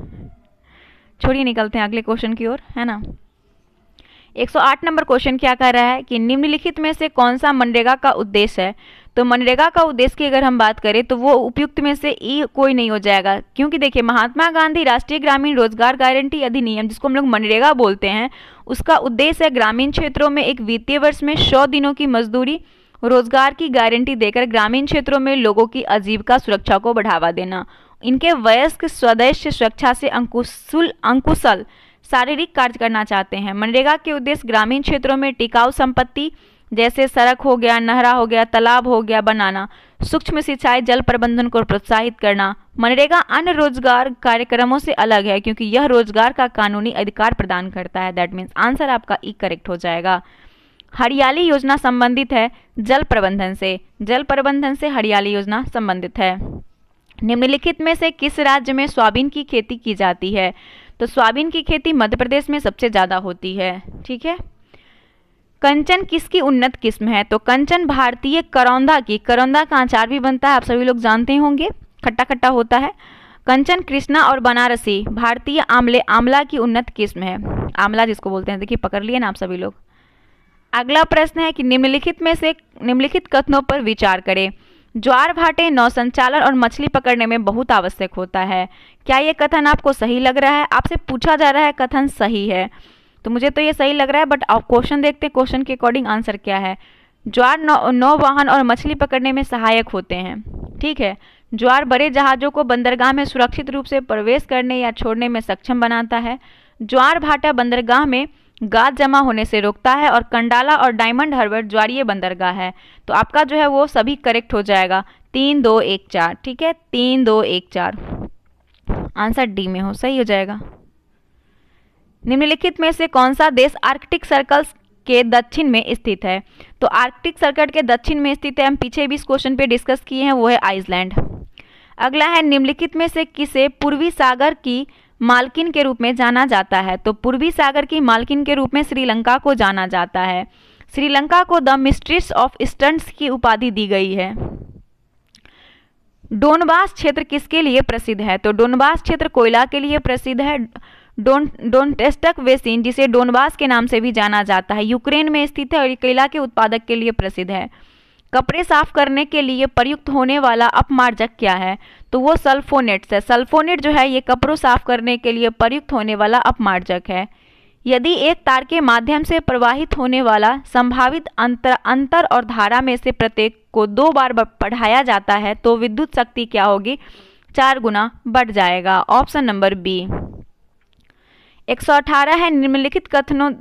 [SPEAKER 1] छोड़िए, निकलते हैं अगले क्वेश्चन की ओर, है ना। 108 नंबर क्वेश्चन क्या कह रहा है कि निम्नलिखित में से कौन सा मनरेगा का उद्देश्य है। तो मनरेगा का उद्देश्य की अगर हम बात करें तो वो उपयुक्त में से ई कोई नहीं हो जाएगा, क्योंकि देखिए महात्मा गांधी राष्ट्रीय ग्रामीण रोजगार गारंटी अधिनियम, जिसको हम लोग मनरेगा बोलते हैं, उसका उद्देश्य है ग्रामीण क्षेत्रों में एक वित्तीय वर्ष में 100 दिनों की मजदूरी रोजगार की गारंटी देकर ग्रामीण क्षेत्रों में लोगों की आजीविका सुरक्षा को बढ़ावा देना, इनके वयस्क स्वदेश सुरक्षा से अंकुशल शारीरिक कार्य करना चाहते हैं। मनरेगा के उद्देश्य ग्रामीण क्षेत्रों में टिकाऊ संपत्ति जैसे सड़क हो गया, नहरा हो गया, तालाब हो गया बनाना, सूक्ष्म सिंचाई, जल प्रबंधन को प्रोत्साहित करना। मनरेगा अन्य रोजगार कार्यक्रमों से अलग है क्योंकि यह रोजगार का कानूनी अधिकार प्रदान करता है। दैट मीन्स आंसर आपका ई करेक्ट हो जाएगा। हरियाली योजना संबंधित है जल प्रबंधन से, जल प्रबंधन से हरियाली योजना संबंधित है। निम्नलिखित में से किस राज्य में सोयाबीन की खेती की जाती है। तो सोयाबीन की खेती मध्य प्रदेश में सबसे ज्यादा होती है, ठीक है। कंचन किसकी उन्नत किस्म है। तो कंचन भारतीय करौंदा की, करौंदा का अचार भी बनता है, आप सभी लोग जानते होंगे, खट्टा खट्टा होता है। कंचन कृष्णा और बनारसी भारतीय आंवला की उन्नत किस्म है, आंवला जिसको बोलते हैं। देखिए पकड़ लिए ना आप सभी लोग। अगला प्रश्न है कि निम्नलिखित कथनों पर विचार करें। ज्वार भाटे नौ संचालन और मछली पकड़ने में बहुत आवश्यक होता है। क्या यह कथन आपको सही लग रहा है? आपसे पूछा जा रहा है कथन सही है, तो मुझे तो ये सही लग रहा है, बट आप क्वेश्चन देखते हैं, क्वेश्चन के अकॉर्डिंग आंसर क्या है। ज्वार नौवहन और मछली पकड़ने में सहायक होते हैं, ठीक है। ज्वार बड़े जहाजों को बंदरगाह में सुरक्षित रूप से प्रवेश करने या छोड़ने में सक्षम बनाता है। ज्वार भाटा बंदरगाह में गाद जमा होने से रोकता है, और कंडाला और डायमंड हार्बर ज्वारीय बंदरगाह है। तो आपका जो है वो सभी करेक्ट हो जाएगा, 3 2 1 4, ठीक है, 3 2 1 4 आंसर डी में हो, सही हो जाएगा। निम्नलिखित में से कौन सा देश आर्कटिक सर्कल के दक्षिण में स्थित है? तो आर्कटिक सर्कल के दक्षिण में स्थित है, हम पीछे भी इस क्वेश्चन पे डिस्कस किए हैं, वो है आइसलैंड। अगला है निम्नलिखित में से किसे पूर्वी सागर की मालकिन के रूप में जाना जाता है? तो पूर्वी सागर की मालकिन के रूप में श्रीलंका को जाना जाता है। श्रीलंका को द मिस्ट्रेस ऑफ ईस्टर्न की उपाधि दी गई है। डोनबास क्षेत्र किसके लिए प्रसिद्ध है? तो डोनबास क्षेत्र कोयला के लिए प्रसिद्ध है। डोनेट्स्क बेसिन, जिसे डोनबास के नाम से भी जाना जाता है, यूक्रेन में स्थित है और कोयला के उत्पादक के लिए प्रसिद्ध है। कपड़े साफ करने के लिए प्रयुक्त होने वाला अपमार्जक क्या है? तो वो सल्फोनेट्स है। सल्फोनेट जो है ये कपड़ों साफ करने के लिए प्रयुक्त होने वाला अपमार्जक है। यदि एक तार के माध्यम से प्रवाहित होने वाला संभावित अंतर और धारा में से प्रत्येक को 2 बार बढ़ाया जाता है तो विद्युत शक्ति क्या होगी? 4 गुना बढ़ जाएगा। Option number B. 118 है निम्नलिखित कथनों,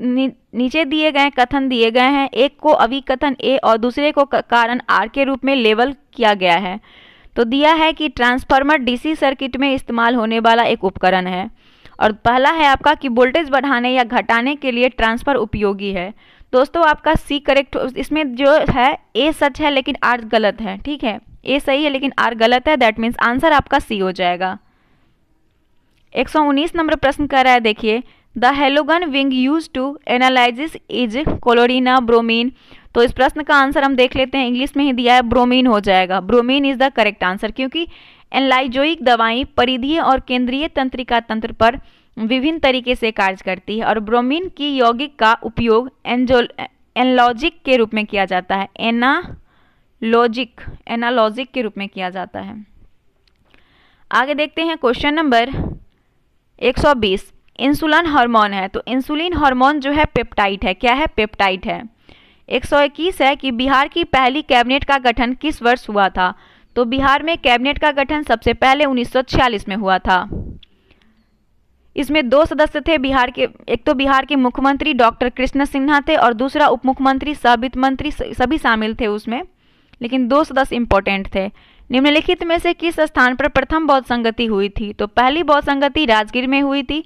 [SPEAKER 1] नीचे दिए गए कथन दिए गए हैं, एक को अभिकथन ए और दूसरे को कारण आर के रूप में लेबल किया गया है। तो दिया है कि ट्रांसफार्मर डीसी सर्किट में इस्तेमाल होने वाला एक उपकरण है, और पहला है आपका कि वोल्टेज बढ़ाने या घटाने के लिए ट्रांसफर उपयोगी है। दोस्तों आपका सी करेक्ट, इसमें जो है ए सच है लेकिन आर गलत है, ठीक है, ए सही है लेकिन आर गलत है, दैट मीन्स आंसर आपका सी हो जाएगा। 119 नंबर प्रश्न कर रहा है, देखिए the halogen being use to analysis is chlorine bromine. तो इस प्रश्न का आंसर हम देख लेते हैं, इंग्लिश में ही दिया है, ब्रोमीन हो जाएगा। Bromine is the correct answer, क्योंकि एनालाइजोइक दवाएं परिधीय और केंद्रीय तंत्रिका तंत्र पर विभिन्न तरीके से कार्य करती है, और ब्रोमीन की यौगिक का उपयोग एनालॉजिक के रूप में किया जाता है, एनालॉजिक के रूप में किया जाता है। आगे देखते हैं क्वेश्चन नंबर 120। इंसुलिन हार्मोन है, तो इंसुलिन हार्मोन जो है पेप्टाइड है, क्या है? पेप्टाइड है। 121 है कि बिहार की पहली कैबिनेट का गठन किस वर्ष हुआ था? तो बिहार में कैबिनेट का गठन सबसे पहले 1946 में हुआ था। इसमें 2 सदस्य थे बिहार के, एक तो बिहार के मुख्यमंत्री डॉक्टर कृष्ण सिन्हा थे और दूसरा उप मुख्यमंत्री सह वित्त मंत्री, सभी शामिल थे उसमें, लेकिन 2 सदस्य इंपॉर्टेंट थे। निम्नलिखित में से किस स्थान पर प्रथम बौद्ध संगति हुई थी? तो पहली बौद्ध संगति राजगीर में हुई थी।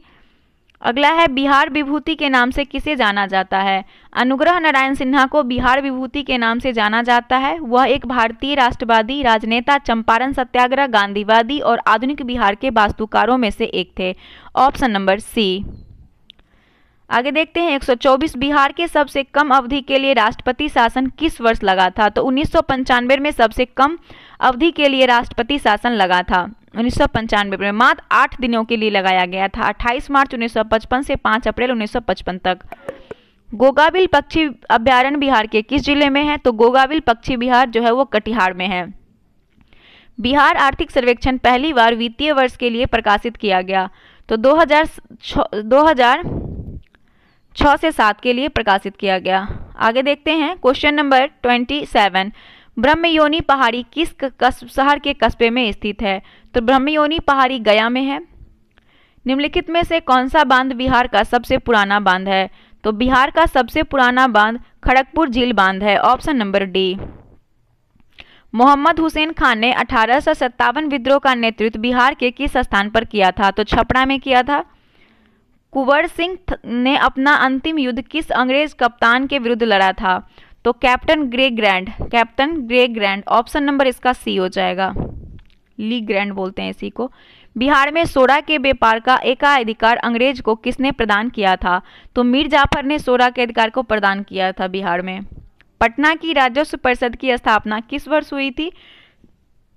[SPEAKER 1] अगला है बिहार विभूति के नाम से किसे जाना जाता है? अनुग्रह नारायण सिन्हा को बिहार विभूति के नाम से जाना जाता है। वह एक भारतीय राष्ट्रवादी राजनेता, चंपारण सत्याग्रह, गांधीवादी और आधुनिक बिहार के वास्तुकारों में से एक थे। Option number C. आगे देखते हैं 124। बिहार के सबसे कम अवधि के लिए राष्ट्रपति शासन किस वर्ष लगा था? तो 1995 में सबसे कम अवधि के लिए राष्ट्रपति शासन लगा था। 1995 में मात्र 8 दिनों के लिए लगाया गया था, 28 मार्च 1955 से 5 अप्रैल 1955 तक। गोगाबिल पक्षी अभ्यारण्य बिहार के किस जिले में है? तो गोगाबिल पक्षी विहार जो है वो कटिहार में है। बिहार आर्थिक सर्वेक्षण पहली बार वित्तीय वर्ष के लिए प्रकाशित किया गया, तो 2006 से 7 के लिए प्रकाशित किया गया। आगे देखते हैं क्वेश्चन नंबर 27। ब्रह्मयोनी पहाड़ी किस शहर के कस्बे में स्थित है? तो ब्रह्मयोनी पहाड़ी गया में है। निम्नलिखित में से कौन सा बांध बिहार का सबसे पुराना बांध है? तो बिहार का सबसे पुराना बांध खड़गपुर झील बांध है। Option number D. Mohammad Hussain Khan ने 1857 विद्रोह का नेतृत्व बिहार के किस स्थान पर किया था? तो छपरा में किया था। कुंवर सिंह ने अपना अंतिम युद्ध किस अंग्रेज कप्तान के विरुद्ध लड़ा था? तो captain grey grand. Option number इसका सी हो जाएगा, ली ग्रैंड बोलते हैं इसी को। बिहार में सोडा के व्यापार का एकाधिकार अंग्रेज को किसने प्रदान किया था? तो मीर जाफर ने सोडा के अधिकार को प्रदान किया था बिहार में। पटना की राजस्व परिषद की स्थापना किस वर्ष हुई थी?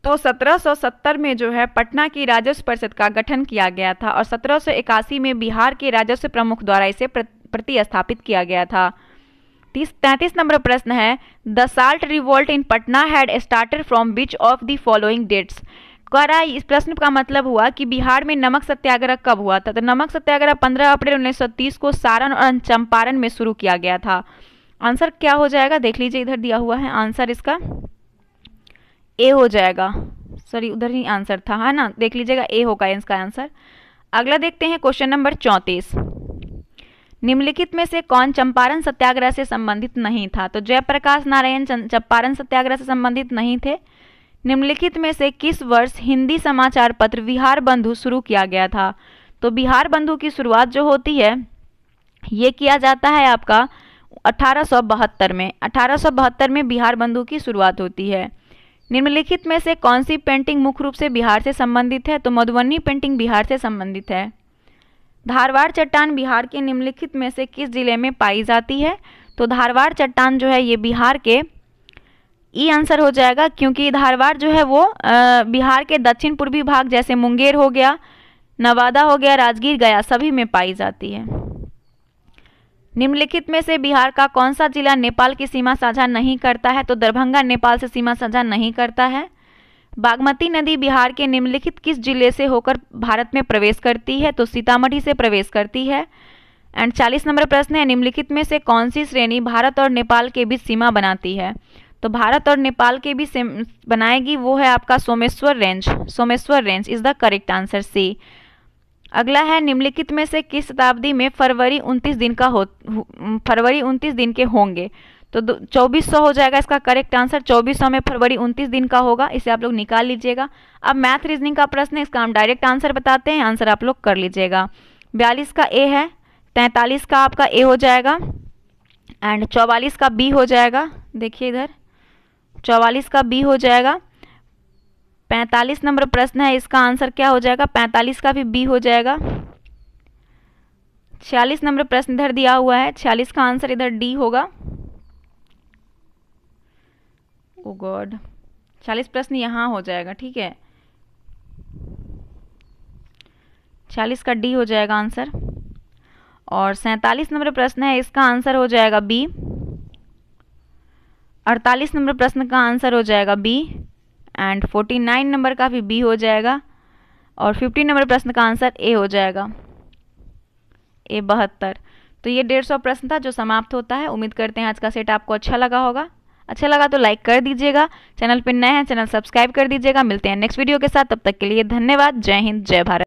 [SPEAKER 1] तो 1770 में जो है पटना की राजस्व परिषद का गठन किया गया था, और 1781 में बिहार के राजस्व प्रमुख द्वारा इसे प्रतिस्थापित किया गया था। 33 नंबर प्रश्न है, the salt revolt in Patna had started from which of the following dates. कह रहा है इस प्रश्न का मतलब हुआ कि बिहार में नमक सत्याग्रह कब हुआ था? तो नमक सत्याग्रह 15 अप्रैल 1930 को सारण और चंपारण में शुरू किया गया था। आंसर क्या हो जाएगा देख लीजिए, इधर दिया हुआ है आंसर इसका ए हो जाएगा, सॉरी उधर ही आंसर था, है ना, देख लीजिएगा ए होगा इसका आंसर। अगला देखते हैं क्वेश्चन नंबर 34। निम्नलिखित में से कौन चंपारण सत्याग्रह से संबंधित नहीं था? तो जयप्रकाश नारायण चंपारण सत्याग्रह से संबंधित नहीं थे। निम्नलिखित में से किस वर्ष हिंदी समाचार पत्र बिहार बंधु शुरू किया गया था? तो बिहार बंधु की शुरुआत जो होती है ये किया जाता है आपका 1872 में। 1872 में बिहार बंधु की शुरुआत होती है। निम्नलिखित में से कौन सी पेंटिंग मुख्य रूप से बिहार से संबंधित है? तो मधुबनी पेंटिंग बिहार से संबंधित है। धारवाड़ चट्टान बिहार के निम्नलिखित में से किस जिले में पाई जाती है? तो धारवाड़ चट्टान जो है ये बिहार के ई आंसर हो जाएगा, क्योंकि धारवाड़ जो है वो बिहार के दक्षिण पूर्वी भाग जैसे मुंगेर हो गया, नवादा हो गया, राजगीर, गया सभी में पाई जाती है। निम्नलिखित में से बिहार का कौन सा जिला नेपाल की सीमा साझा नहीं करता है? तो दरभंगा नेपाल से सीमा साझा नहीं करता है। बागमती नदी बिहार के निम्नलिखित किस जिले से होकर भारत में प्रवेश करती है? तो सीतामढ़ी से प्रवेश करती है। एंड 40 नंबर प्रश्न है, निम्नलिखित में से कौन सी श्रेणी भारत और नेपाल के बीच सीमा बनाती है? तो भारत और नेपाल के बीच बनाएगी वो है आपका Someshwar range. Someshwar range is the correct answer, C. अगला है, निम्नलिखित में से किस शताब्दी में फरवरी 29 दिन के होंगे? तो 2400 हो जाएगा इसका करेक्ट आंसर। 2400 में फरवरी 29 दिन का होगा, इसे आप लोग निकाल लीजिएगा। अब मैथ रीजनिंग का प्रश्न है, इसका हम डायरेक्ट आंसर बताते हैं, आंसर आप लोग कर लीजिएगा। 42 का ए है, 43 का आपका ए हो जाएगा एंड 44 का बी हो जाएगा। देखिए इधर 44 का बी हो जाएगा। 45 नंबर प्रश्न है, इसका आंसर क्या हो जाएगा? 45 का भी बी हो जाएगा। 46 नंबर प्रश्न इधर दिया हुआ है, 46 का आंसर इधर डी होगा। ओ गॉड, 40 प्रश्न यहाँ हो जाएगा, ठीक है, 40 का डी हो जाएगा आंसर। और 47 नंबर प्रश्न है, इसका आंसर हो जाएगा बी। 48 नंबर प्रश्न का आंसर हो जाएगा बी एंड 49 नंबर का भी बी हो जाएगा। और 50 नंबर प्रश्न का आंसर ए हो जाएगा, ए 72। तो ये 150 प्रश्न था जो समाप्त होता है। उम्मीद करते हैं आज का सेट आपको अच्छा लगा होगा। अच्छा लगा तो लाइक कर दीजिएगा, चैनल पर नए हैं चैनल सब्सक्राइब कर दीजिएगा। मिलते हैं नेक्स्ट वीडियो के साथ, तब तक के लिए धन्यवाद। जय हिंद, जय भारत।